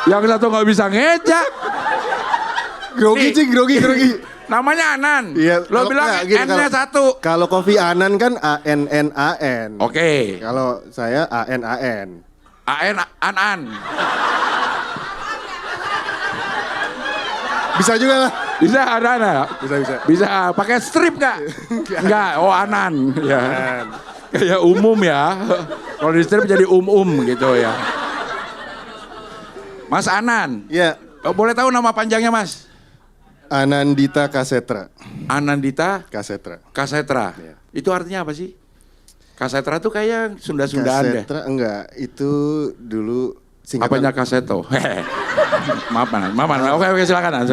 Yang satu nggak bisa ngejak. Grogi. Namanya Anan. Iya. Lo bilang N-nya satu. Kalau Kofi Anan kan A-N-N-A-N. Oke. Kalau saya A-N-A-N. An. Bisa juga lah. Bisa Anan. Bisa. Bisa pakai strip nggak? Nggak. Oh Anan. Ya. Kayak umum ya. Kalau di strip jadi gitu ya. Mas Anan. Iya. Boleh tahu nama panjangnya Mas? Anandita Kasetra. Anandita Kasetra. Ya. Itu artinya apa sih? Kasetra tuh kayak Sunda-Sundaan deh. Kasetra enggak. Itu dulu singkatan. Apanya kaseto? Maaf. Oke, silakan.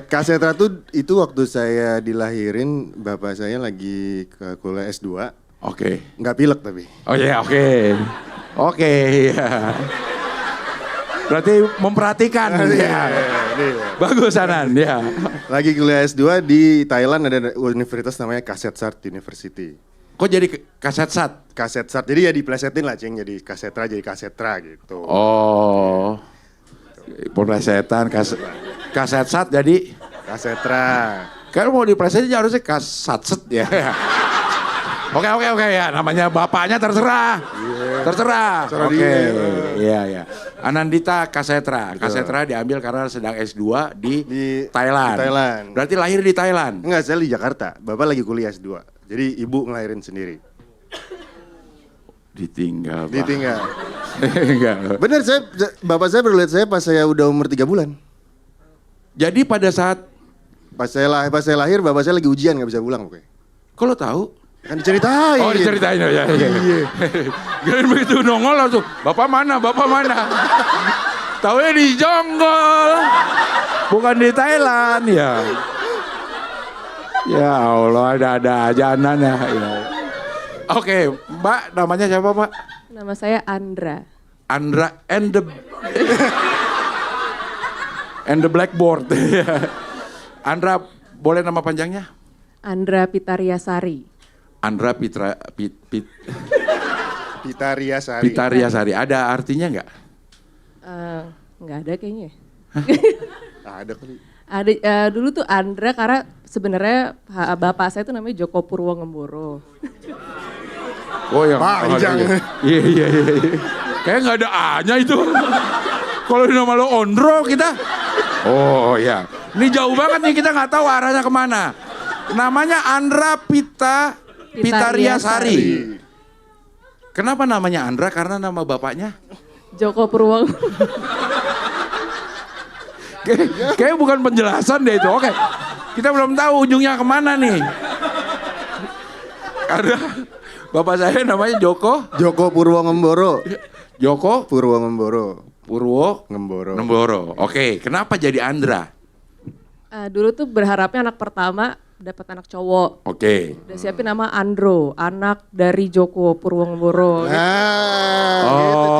Kasetra tuh itu waktu saya dilahirin, bapak saya lagi ke kuliah S2. Oke. Enggak pilek tapi. Oh iya, oke. Iya. Berarti memperhatikan. Ya. Bagus Anan, ya. Lagi kuliah S2 di Thailand ada universitas namanya Kasetsart University. Kok jadi Kasetsart? Kasetsart. Jadi ya diplesetin lah, Ceng, jadi Kasetra jadi Kasetra gitu. Oh. Plesetan Kasetsart jadi Kasetra. Kalau mau diplesetin harusnya Kasatset ya. Oke ya, namanya bapaknya terserah. Terserah. Oke. Iya. Anandita Kasetra. Kasetra diambil karena sedang S2 di Thailand. Berarti lahir di Thailand. Enggak, saya di Jakarta. Bapak lagi kuliah S2. Jadi ibu ngelahirin sendiri. Ditinggal. Enggak. Bener, bapak saya baru lihat saya pas saya udah umur 3 bulan. Jadi pada saat pas saya lahir, bapak saya lagi ujian nggak bisa pulang pokoknya. Kok lo tahu? Kan diceritain. Oh diceritain ya. Iya. Kirain begitu nongol langsung, bapak mana? Taunya di Jonggol, bukan di Thailand ya. Ya Allah, ada aja Anan ya. Oke, Mbak, namanya siapa Mbak? Nama saya Andra. Andra and the blackboard. Andra, boleh nama panjangnya? Andra Pitariasari. Andra Pitariasari. Ada artinya nggak? Nggak ada kayaknya. Ada kali. Ada dulu tuh Andra karena sebenarnya bapak saya tuh namanya Joko Purwongemboro. Oh yang panjang. Iya. Kayak nggak ada A-nya itu. Kalau nama lo Ondro kita. Oh ya. Ini jauh banget nih, kita nggak tahu arahnya kemana. Namanya Andra Pitariasari. Kenapa namanya Andra? Karena nama bapaknya Joko Purwong. Kayaknya bukan penjelasan deh itu. Oke, kita belum tahu ujungnya kemana nih. Karena bapak saya namanya Joko Purwongemboro. Joko Purwongemboro. Oke, kenapa jadi Andra? Dulu tuh berharapnya anak pertama dapat anak cowok. Oke. Udah siapin nama Andro, anak dari Joko Purwongemboro.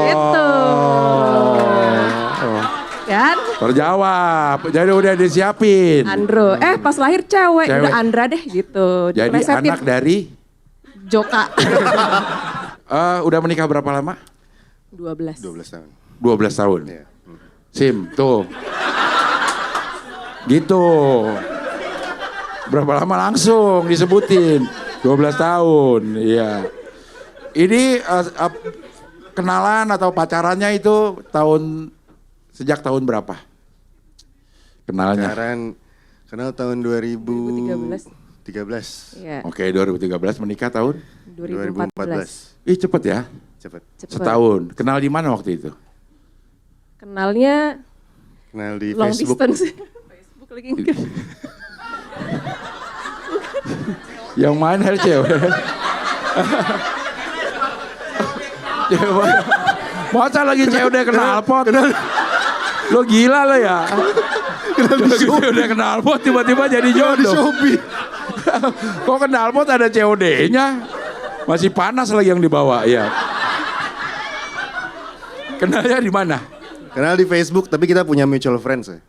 Gitu. Kan? Terjawab. Jadi udah disiapin. Andro. Pas lahir cewek. Udah Andra deh gitu. Jadi anak dari Joka. Udah menikah berapa lama? 12 tahun. 12 tahun. Iya. Sim, tuh. Gitu. Berapa lama langsung disebutin? 12 tahun, iya. Ini kenalan atau pacarannya itu sejak tahun berapa? Kenalannya? Kenal tahun 2013. Iya. Oke, 2013 menikah tahun? 2014. Ih cepet ya? Cepet. Setahun. Kenal di mana waktu itu? Kenalnya Kenal di long Facebook. distance. Facebook lagi enggak. Yang mana cewek? Masa lagi COD knalpot? Lo gila lo ya? COD knalpot tiba-tiba jadi jodoh. Kok knalpot ada COD-nya? Masih panas lagi yang dibawa ya. Kenalnya di mana? Kenal di Facebook, tapi kita punya mutual friends ya.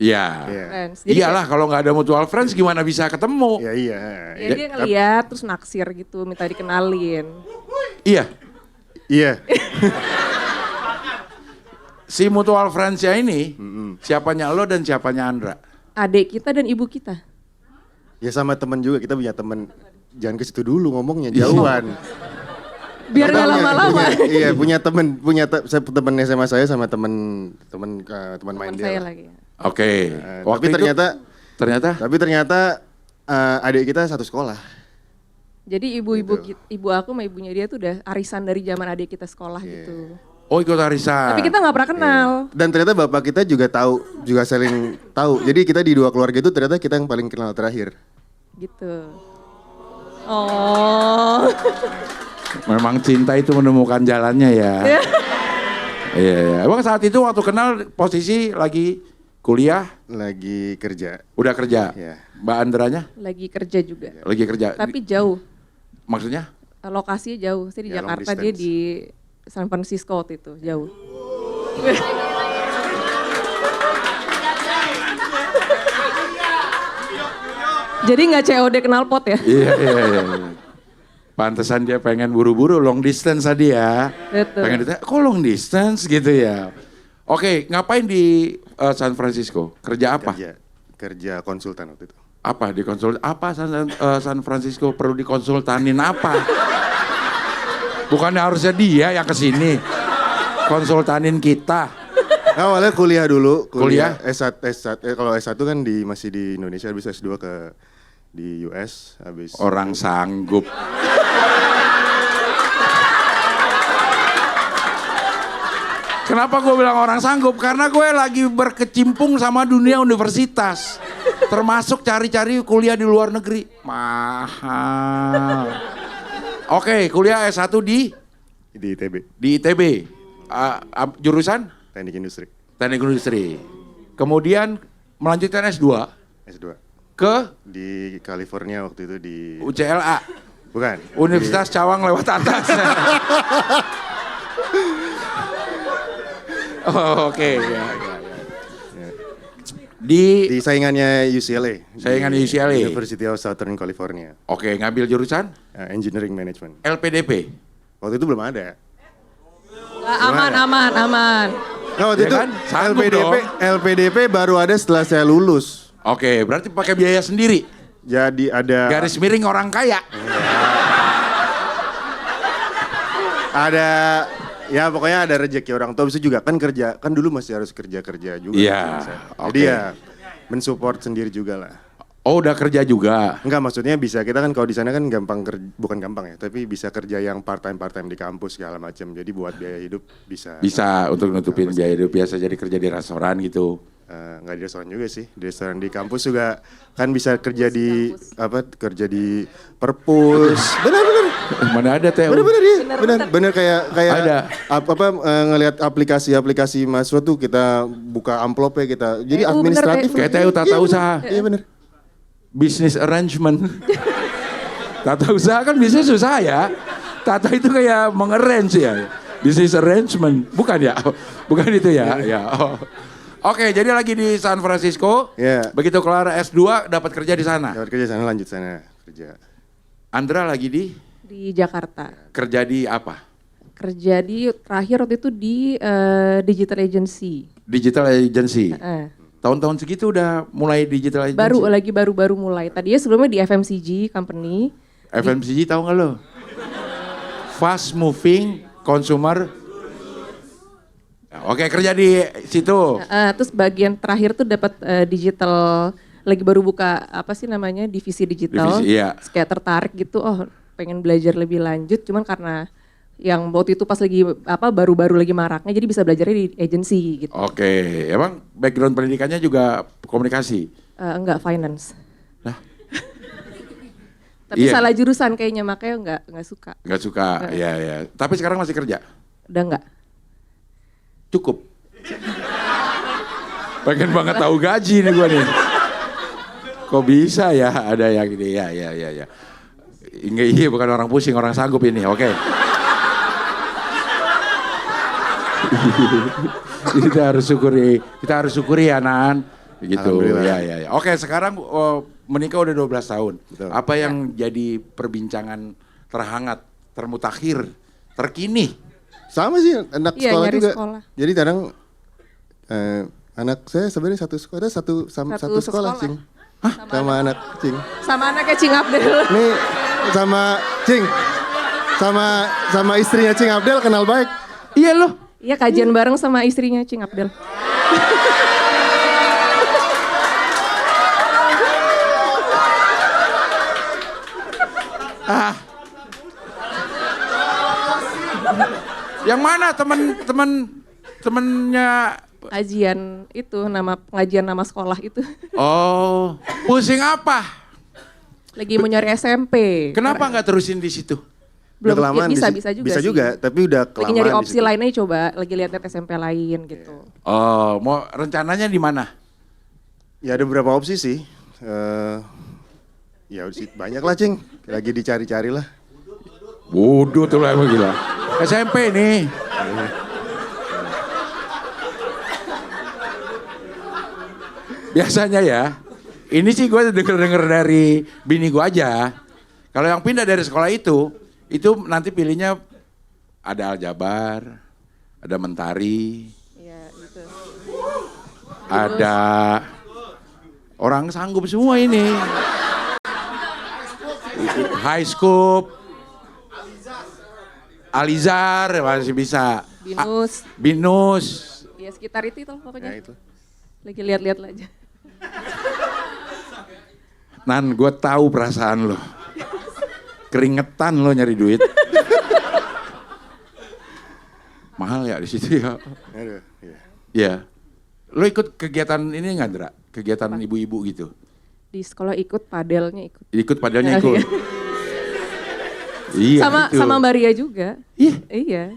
Iya. Iyalah kalau nggak ada mutual friends gimana bisa ketemu? Iya. Ya dia ngeliat terus naksir gitu, minta dikenalin. Iya. Iya. Si mutual friends-nya ini, siapanya lo dan siapanya Andra? Adik kita dan ibu kita. Ya sama temen juga, kita punya temen. Jangan ke situ dulu ngomongnya, jauhan. Biar nggak lama-lama. Iya, punya temen temen SMA saya sama temen main dia. Saya lagi. Oke. Tapi ternyata adik kita satu sekolah. Jadi ibu aku sama ibunya dia tuh udah arisan dari zaman adik kita sekolah gitu. Oh ikut arisan. Tapi kita nggak pernah kenal. Dan ternyata bapak kita juga saling tahu. Jadi kita di dua keluarga itu ternyata kita yang paling kenal terakhir. Gitu. Oh. Memang cinta itu menemukan jalannya ya. Iya. Emang saat itu waktu kenal posisi lagi kuliah? Lagi kerja. Udah kerja? Iya. Mbak Andranya? Lagi kerja juga. Lagi kerja. Tapi jauh. Maksudnya? Lokasinya jauh. Saya di Ya, Jakarta, dia di San Francisco waktu itu, jauh. Jadi nggak COD knalpot ya? Iya. Pantesan dia pengen buru-buru long distance tadi ya. Betul. Pengen ditanya, kok long distance gitu ya? Oke, ngapain di San Francisco? Kerja apa? Kerja konsultan waktu itu. Apa apa San Francisco perlu dikonsultanin apa? Bukannya harusnya dia yang kesini konsultanin kita. Awalnya kuliah dulu, Kuliah? S1, kalau S1 kan masih di Indonesia, habis S2 di US, habis orang sanggup. Kenapa gue bilang orang sanggup? Karena gue lagi berkecimpung sama dunia universitas. Termasuk cari-cari kuliah di luar negeri. Mahal. Oke, kuliah S1 di ITB. Di ITB. Jurusan? Teknik Industri. Teknik Industri. Kemudian melanjutkan S2. S2. Ke? Di California waktu itu di UCLA. Bukan. Universitas Cawang lewat atas. Oh, oke. Ya. Di saingannya UCLA. Saingan UCLA. University of Southern California. Oke, ngambil jurusan? Engineering Management. LPDP. Waktu itu belum ada. Aman. Nah, waktu itu kan? LPDP baru ada setelah saya lulus. Oke, berarti pakai biaya sendiri. Jadi ada garis miring orang kaya. Ada ya pokoknya ada rezeki orang tua, bisa juga kan kerja, kan dulu masih harus kerja juga. Iya. Jadi ya mensupport sendiri juga lah. Oh, udah kerja juga? Enggak, maksudnya bisa, kita kan kalau di sana kan bukan gampang ya, tapi bisa kerja yang part time di kampus segala macam. Jadi buat biaya hidup bisa. Bisa untuk nutupin biaya hidup, biasa jadi kerja di restoran gitu. Nggak di restoran juga sih, di restoran di kampus juga kan bisa kerja di kerja di perpus. Benar. Mana ada teh? Bener kayak ada. Ngelihat aplikasi mahasiswa tuh kita buka amplopnya kita. Jadi administratif. Kayak TU tata usaha. Iya bener. Business arrangement. Tata usaha kan bisnis susah ya. Tata itu kayak mengarrange ya. Business arrangement. Bukan ya? Bukan itu ya? Ya. Oh. Oke, jadi lagi di San Francisco. Yeah. Begitu kelar S2 dapat kerja di sana. Dapat kerja di sana, lanjut sana kerja. Andra lagi di Jakarta. Kerja di apa? Kerja di terakhir waktu itu di digital agency. Digital agency. Tahun-tahun segitu udah mulai digital agency? Baru mulai. Tadinya sebelumnya di FMCG company. FMCG tahu nggak lo? Fast moving consumer. Oke, kerja di situ. Terus bagian terakhir tuh dapat digital, lagi baru buka apa sih namanya, divisi digital. Divisi, iya. Terus kayak tertarik gitu, pengen belajar lebih lanjut, cuman karena yang waktu itu pas lagi baru-baru lagi maraknya, jadi bisa belajarnya di agency gitu. Oke, emang background pendidikannya juga komunikasi? Enggak, finance. Lah? Tapi Iya. salah jurusan kayaknya, makanya enggak suka. Nggak suka, ya. Tapi sekarang masih kerja? Udah enggak. Cukup. Pengen banget tahu gaji nih gue nih. Kok bisa ya ada yang ini, ya. Enggak, iya bukan orang pusing, orang sanggup ini, oke. Kita harus syukuri ya Nan. Gitu, ya. Oke, sekarang menikah udah 12 tahun. Betul. Apa yang jadi perbincangan terhangat, termutakhir, terkini? Sama sih anak Iya, sekolah nyari juga. sekolah. Jadi kadang anak saya sebenarnya satu sekolah, satu sekolah, sekolah. Cing. Sama anak Cing. Sama anaknya Cing Abdel. Nih sama Cing. Sama istrinya Cing Abdel kenal baik. Iya loh. Iya, kajian bareng sama istrinya Cing Abdel. Yang mana temennya? Kajian itu, pengajian nama sekolah itu. Oh, pusing apa? Lagi mau nyari SMP. Kenapa nggak terusin di situ? Belum, Udah kelamaan bisa di juga bisa sih. juga, tapi udah kelamaan. Lagi nyari di opsi situ. lainnya, coba lagi lihat SMP lain gitu. Oh, mau rencananya di mana? Ya ada beberapa opsi sih. Ya banyak lah Cing, lagi dicari-cari lah. Bodoh tuh lah emang gila. SMP nih. Biasanya ya, ini sih gue denger dari bini gue aja. Kalau yang pindah dari sekolah itu nanti pilihnya ada Aljabar, ada Mentari, gitu. ada orang sanggup semua ini. High Scoop, Alizar masih bisa. Binus. Ya sekitar itu pokoknya. Ya, itu. Lagi lihat-lihat aja. Nan, gue tahu perasaan lo. Keringetan lo nyari duit. Mahal ya di situ ya. Aduh, iya. Ya. Lo ikut kegiatan ini nggak, Dra? Kegiatan ibu-ibu gitu? Di sekolah ikut, padelnya ikut. Ikut padelnya ikut. Iya. Gitu. Sama Mbak Ria juga. Iya.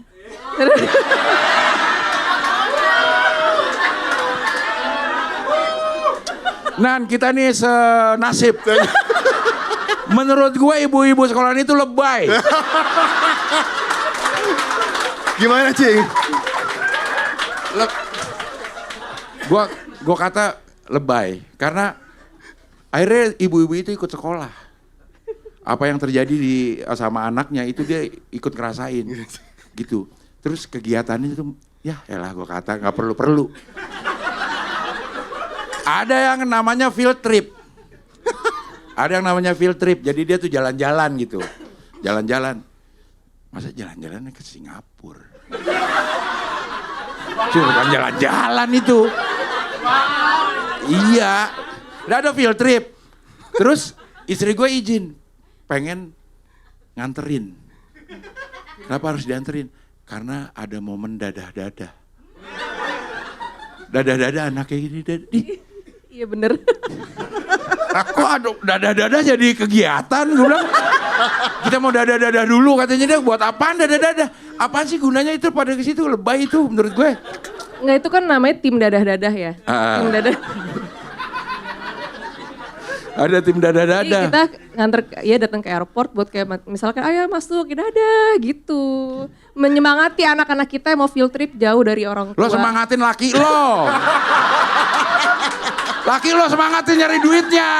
Nan, kita nih senasib. Menurut gue ibu-ibu sekolahan itu lebay. Gimana Cing? Gua kata lebay karena akhirnya ibu-ibu itu ikut sekolah. Apa yang terjadi sama anaknya itu dia ikut ngerasain gitu. Terus kegiatannya itu ya elah gua kata nggak perlu. Ada yang namanya field trip. Jadi dia tuh jalan-jalan gitu. Jalan-jalan. Masa jalan-jalannya ke Singapura? Cuma bukan jalan-jalan itu. Iya. Udah ada field trip. Terus istri gue izin. Pengen nganterin. Kenapa harus dianterin? Karena ada momen dadah-dadah. Dadah-dadah anaknya gini. Iya bener. Kok ada dadah-dadah jadi kegiatan? Gue bilang, kita mau dadah-dadah dulu katanya dia. Buat apaan dadah-dadah? Apaan sih gunanya itu pada ke situ? Lebay itu menurut gue. Nggak, itu kan namanya tim dadah-dadah ya. Tim dadah. Ada tim dadah-dadah. Jadi kita nganter, datang ke airport buat kayak misalkan ayo masuk, dadah gitu. Menyemangati anak-anak kita yang mau field trip jauh dari orang tua. Lo semangatin laki lo. Laki lo semangatin nyari duitnya.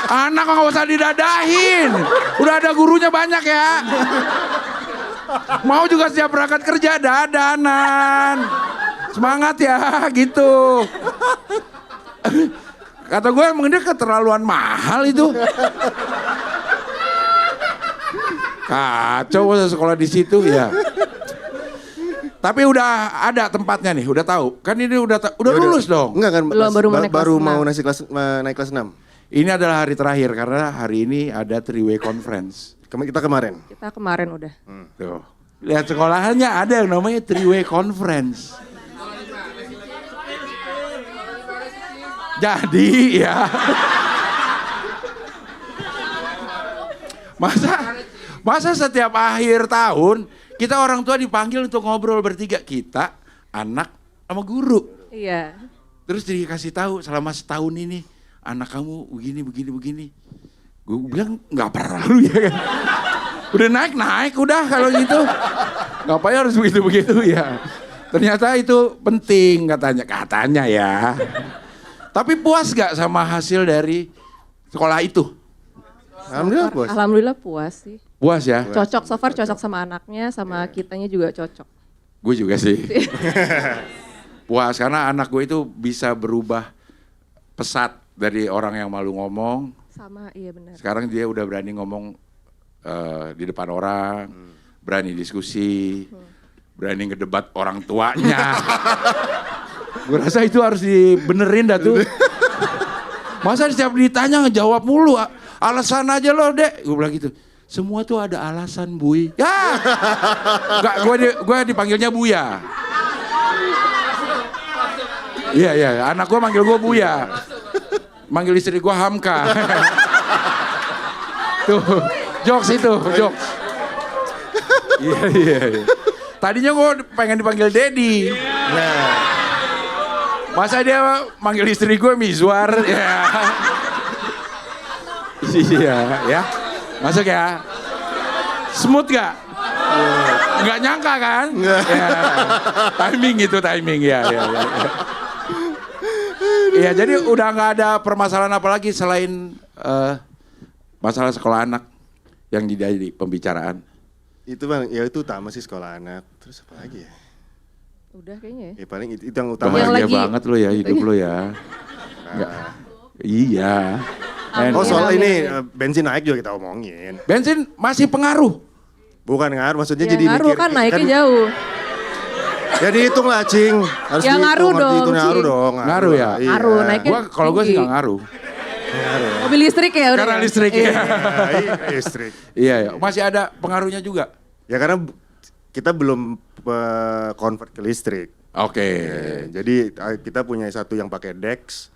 Anak kok gak usah didadahin. Udah ada gurunya banyak ya. Mau juga setiap berangkat kerja dadanan. Semangat ya gitu. Kata gue emang dia keterlaluan mahal itu. Kacau sekolah di situ ya. Tapi udah ada tempatnya nih, udah tahu. Kan ini udah lulus dong. Enggak kan, baru mau naik kelas 6. Ini adalah hari terakhir karena hari ini ada 3-way conference. Kita kemarin udah. Tuh. Lihat sekolahannya ada yang namanya 3-way conference. Jadi ya. Masa setiap akhir tahun kita orang tua dipanggil untuk ngobrol bertiga, kita, anak, sama guru. Iya. Terus dikasih tahu selama setahun ini anak kamu begini. Gue bilang nggak perlu ya kan. Udah naik udah kalau gitu. Ngapain harus begitu ya. Ternyata itu penting katanya ya. Tapi puas gak sama hasil dari sekolah itu? Alhamdulillah puas sih. Puas ya? Cocok, so far cocok sama anaknya, sama kitanya juga cocok. Gue juga sih. Puas karena anak gue itu bisa berubah pesat dari orang yang malu ngomong. Sama, iya benar. Sekarang dia udah berani ngomong di depan orang, berani diskusi, berani ngedebat orang tuanya. Gue rasa itu harus dibenerin dah tuh. Masa setiap ditanya ngejawab mulu, alasan aja lo dek. Gue bilang gitu, semua tuh ada alasan Buy. Ya, enggak, gue dipanggilnya Buya. Iya, anak gue manggil gue Buya. Manggil istri gue Hamka. Tuh, jokes itu, jokes. Iya. Tadinya gue pengen dipanggil Dedi. Nah. Masa dia manggil istri gue Mizwar, ya. Iya, ya. Masuk ya. Smooth gak? Nggak nyangka kan? Ya. Timing ya. Iya, jadi udah nggak ada permasalahan apa lagi selain masalah sekolah anak yang jadi pembicaraan. Itu Bang, ya itu utama sih sekolah anak. Terus apa lagi ya? Udah kayaknya ya. Ya paling itu yang utama. Bahagia banget lo ya hidup lo ya. Iya. Soal ini bensin naik juga kita omongin. Bensin masih pengaruh? Bukan ngaruh, maksudnya ya, jadi ngaruh mikir. Kan naiknya jauh. Ya dihitung lah Cing. Harus ya ngaruh dong. Ngaruh ya? Iya. Ngaruh, naiknya kalau gue sih gak ngaruh. Mobil listrik ya udah. Karena listrik ya. Listrik. Iya, masih ada pengaruhnya juga. Ya karena kita belum convert ke listrik. Oke. Jadi kita punya satu yang pakai Dex.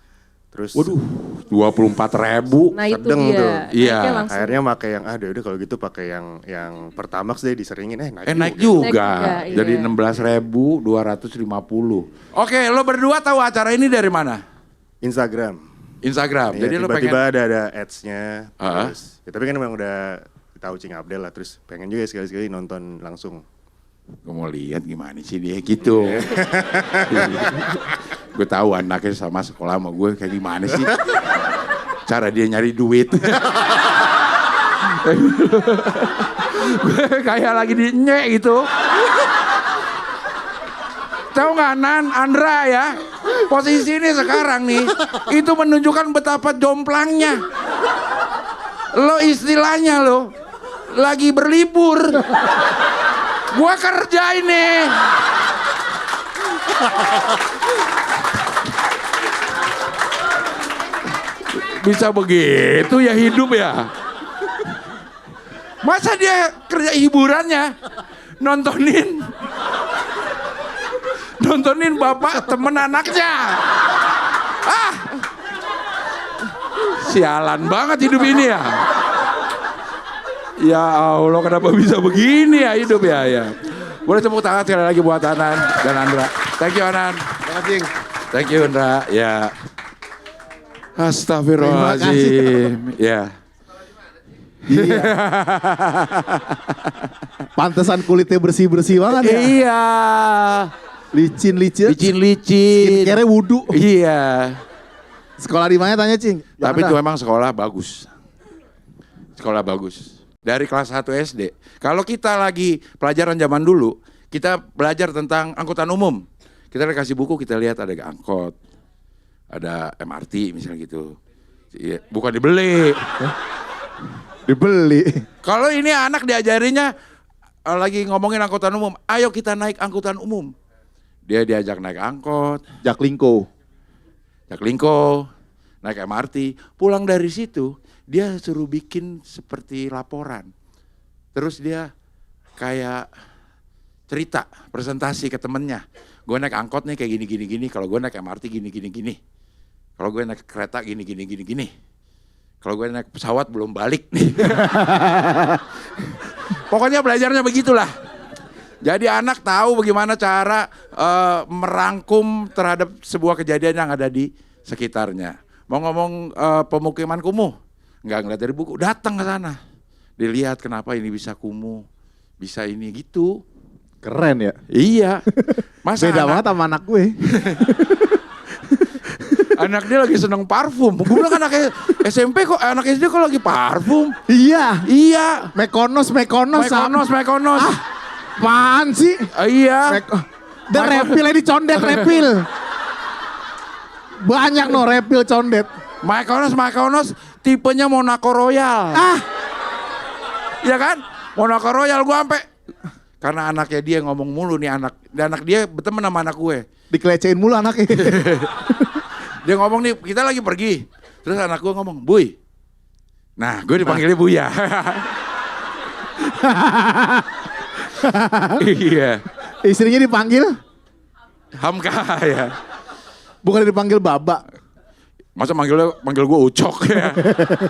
Terus 24.000. Nah itu sedeng dia. Tuh. Iya. Akhirnya pakai yang udah kalau gitu pakai yang Pertamax deh diseringin naik juga. Naik juga. Jadi 16.250. Oke, lo berdua tahu acara ini dari mana? Instagram. Ya, jadi lo pengen tiba-tiba ada ads-nya. Terus, ya, tapi kan memang udah tahu Cing Abdel lah, terus pengen juga sekali-sekali nonton langsung. Gue mau lihat gimana sih dia gitu. Gue tahu anaknya sama sekolah sama gue kayak gimana sih. Cara dia nyari duit. Gue kayak lagi dinyek gitu. Tahu nggak Andra ya? Posisi ini sekarang nih, itu menunjukkan betapa jomplangnya. Lo istilahnya lo lagi berlibur. Gua kerja ini. Bisa begitu ya hidup ya. Masa dia kerja hiburannya nontonin bapak temen anaknya. Sialan banget hidup ini ya. Ya Allah, kenapa bisa begini ya hidup ya. Boleh tepuk tangan sekali lagi buat Anan dan Andra. Thank you Anan. Thank you Andra. Ya. Astagfirullahaladzim. Ya. Iya. Pantesan kulitnya bersih-bersih banget ya. Iya. Licin. Skincare wudhu. Iya. Sekolah di mana tanya Cing? Tapi itu memang sekolah bagus. Sekolah bagus. Dari kelas 1 SD. Kalau kita lagi pelajaran zaman dulu, kita belajar tentang angkutan umum. Kita kasih buku, kita lihat ada angkot, ada MRT misalnya gitu. Iya, bukan dibeli. Dibeli. Kalau ini anak diajarinya lagi ngomongin angkutan umum, ayo kita naik angkutan umum. Dia diajak naik angkot, Jaklingko, naik MRT. Pulang dari situ, dia suruh bikin seperti laporan. Terus dia kayak cerita, presentasi ke temennya. Gue naik angkot nih kayak gini. Kalau gue naik MRT gini. Kalau gue naik kereta gini. Kalau gue naik pesawat belum balik nih. Pokoknya belajarnya begitulah. Jadi anak tahu bagaimana cara merangkum terhadap sebuah kejadian yang ada di sekitarnya. Mau ngomong pemukiman kumuh, nggak ngeliat dari buku, datang ke sana. Dilihat kenapa ini bisa kumuh, bisa ini gitu. Keren ya? Iya. Masa beda banget sama anak gue. Anak dia lagi seneng parfum. Gue bilang anak SMP kok, anak SD kok lagi parfum. Iya. Mekonos. Ah, apaan sih? Iya. Dan repil ini condet, repil. Banyak repil condet. Mekonos, tipenya Monaco Royal. Iya kan? Monaco Royal gue sampai. Karena anaknya dia ngomong mulu nih anak dia berteman sama anak gue. Dikelecehin mulu anaknya. Dia ngomong nih, kita lagi pergi. Terus anak gue ngomong, Buy. Nah, gue dipanggilnya Buya. Iya. Istrinya dipanggil? Hamka ya. Bukan dipanggil Baba. Masa manggil gue Ucok ya.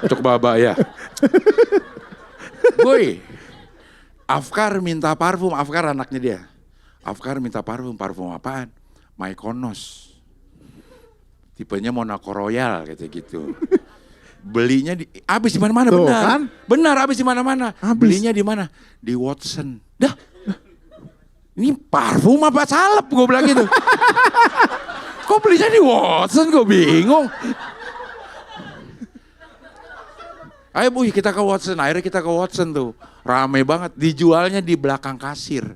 Ucok Baba ya. Buy. Afkar minta parfum, Afkar anaknya dia. Afkar minta parfum apaan? Mykonos. Tipenya Monaco Royal gitu. Belinya habis di mana-mana benar. Kan? Benar habis di mana-mana. Belinya di mana? Di Watson. Dah. Ini parfum apa salep gue bilang gitu. Kok belinya di Watson, gue bingung. Ayo Bu, kita ke Watson. Akhirnya kita ke Watson tuh. Rame banget. Dijualnya di belakang kasir.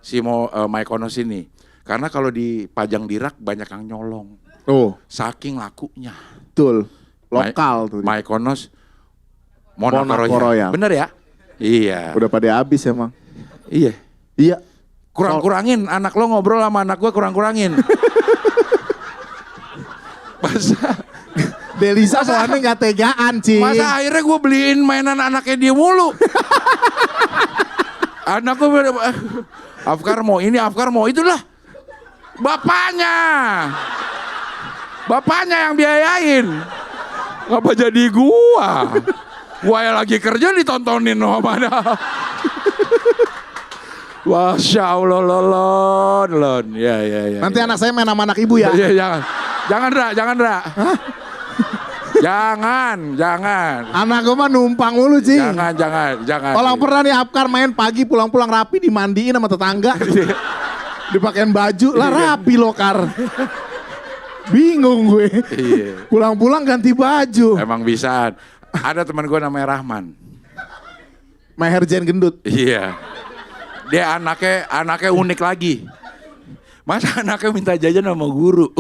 Si Mykonos ini. Karena kalau dipajang di rak banyak yang nyolong. Saking lakunya. Betul. Lokal tuh. Mykonos Monaco Royal. Bener ya? Iya. Udah pada habis emang. Iya. Kurang-kurangin. Anak lo ngobrol sama anak gue kurang-kurangin. Masa Delisa soalnya gak tegaan sih. Masa akhirnya gue beliin mainan anaknya dia mulu. Anak gue Afkar mau ini, Afkar mau itulah. Bapaknya yang biayain. Ngapa jadi gua? Gua yang lagi kerja ditontonin sama mana. Masya Allah, lon. Ya. Nanti anak saya main sama anak ibu ya? Iya, jangan, Ra. Jangan. Anak gue mah numpang mulu sih. Jangan. Kalau pernah nih Afkar main pagi pulang-pulang rapi dimandiin sama tetangga. Dipakein baju lah rapi loh Kar. Bingung gue. Iya. Pulang-pulang ganti baju. Emang bisa. Ada teman gue namanya Rahman. Maherjen gendut. Iya. Dia anaknya unik lagi. Masa anaknya minta jajan sama guru.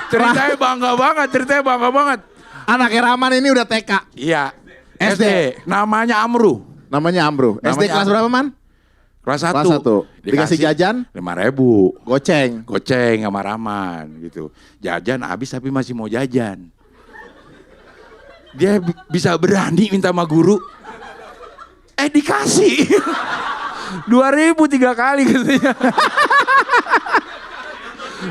Ceritanya bangga banget. Anaknya Rahman ini udah TK. Iya. SD. Namanya Amru. SD kelas berapa Man? Kelas 1. Dikasih jajan? 5.000. Goceng sama Rahman gitu. Jajan habis tapi masih mau jajan. Dia bisa berani minta sama guru. Dikasih. 2.000 3 kali katanya.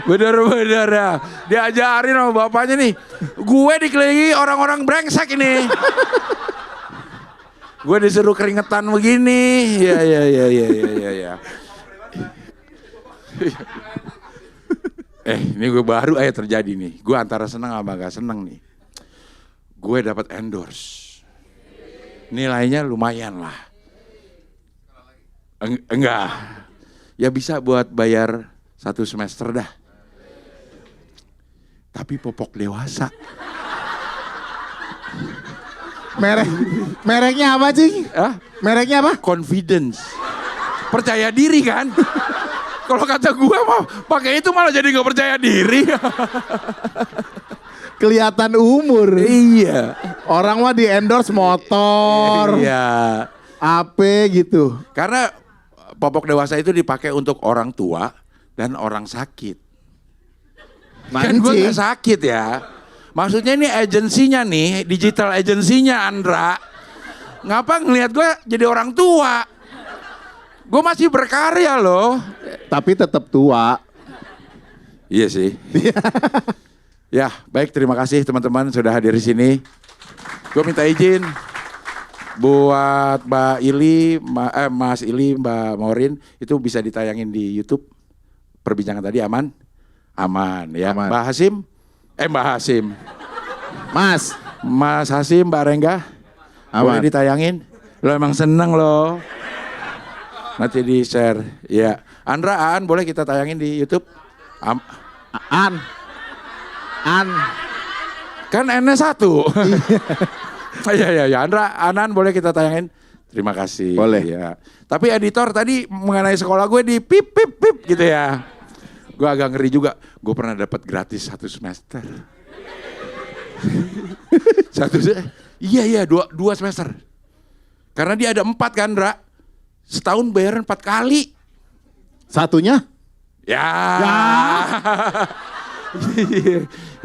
Bener ya. Diajarin sama bapaknya nih. Gue dikelilingi orang-orang brengsek ini. Gue disuruh keringetan begini. Ya. Ini gue baru aja terjadi nih. Gue antara seneng sama gak seneng nih. Gue dapat endorse. Nilainya lumayan lah. Enggak. Ya bisa buat bayar 1 semester dah. Tapi popok dewasa. Mereknya apa sih? Hah? Mereknya apa? Confidence. Percaya diri kan? Kalau kata gue mah pakai itu malah jadi nggak percaya diri. Kelihatan umur. Iya. Orang mah di endorse motor. Iya. AP gitu. Karena popok dewasa itu dipakai untuk orang tua dan orang sakit. Kan gue gak sakit ya. Maksudnya ini agensinya nih, digital agensinya Andra. Ngapa ngelihat gue jadi orang tua? Gue masih berkarya loh. Tapi tetap tua. Iya sih. Ya, baik, terima kasih teman-teman sudah hadir di sini. Gue minta izin buat Mbak Ili, Mas Ili, Mbak Maureen itu bisa ditayangin di YouTube. Perbincangan tadi aman? Aman ya. Aman. Mbak Hasim? Mbak Hasim. Mas Hasim, Mbak Rengga? Aman. Boleh ditayangin? Lo emang seneng lo. Nanti di share. Ya. Andra, Aan boleh kita tayangin di YouTube? An. Kan N-nya 1. Iya, Andra, Anan boleh kita tayangin? Terima kasih. Boleh. Ya. Tapi editor tadi mengenai sekolah gue di pip gitu ya. Gue agak ngeri juga. Gue pernah dapat gratis 1 semester. Iya, 2 semester. Karena dia ada 4 kan, Andra. Setahun bayaran 4 kali. Satunya? Ya.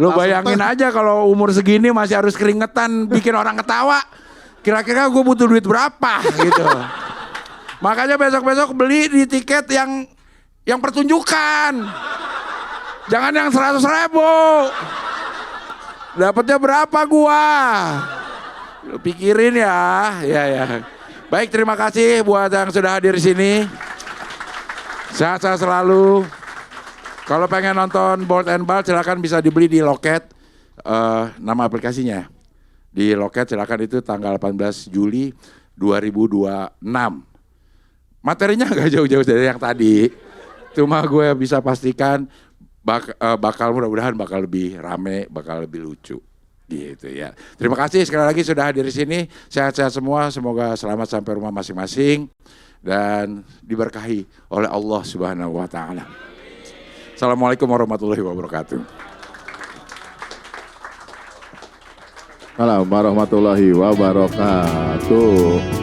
Lo bayangin aja kalau umur segini masih harus keringetan bikin orang ketawa. Kira-kira gue butuh duit berapa gitu. Makanya besok-besok beli di tiket yang pertunjukan. Jangan yang 100.000. Dapatnya berapa gua? Lo pikirin ya. Ya. Baik, terima kasih buat yang sudah hadir di sini. Sehat-sehat selalu. Kalau pengen nonton Bold and Bald silakan bisa dibeli di Loket. Nama aplikasinya. Di Loket silakan, itu tanggal 18 Juli 2026. Materinya nggak jauh-jauh dari yang tadi. Cuma gue bisa pastikan bakal mudah-mudahan bakal lebih rame, bakal lebih lucu. Gitu ya. Terima kasih sekali lagi sudah hadir di sini. Sehat-sehat semua. Semoga selamat sampai rumah masing-masing dan diberkahi oleh Allah Subhanahu wa taala. Assalamualaikum warahmatullahi wabarakatuh. Assalamualaikum warahmatullahi wabarakatuh.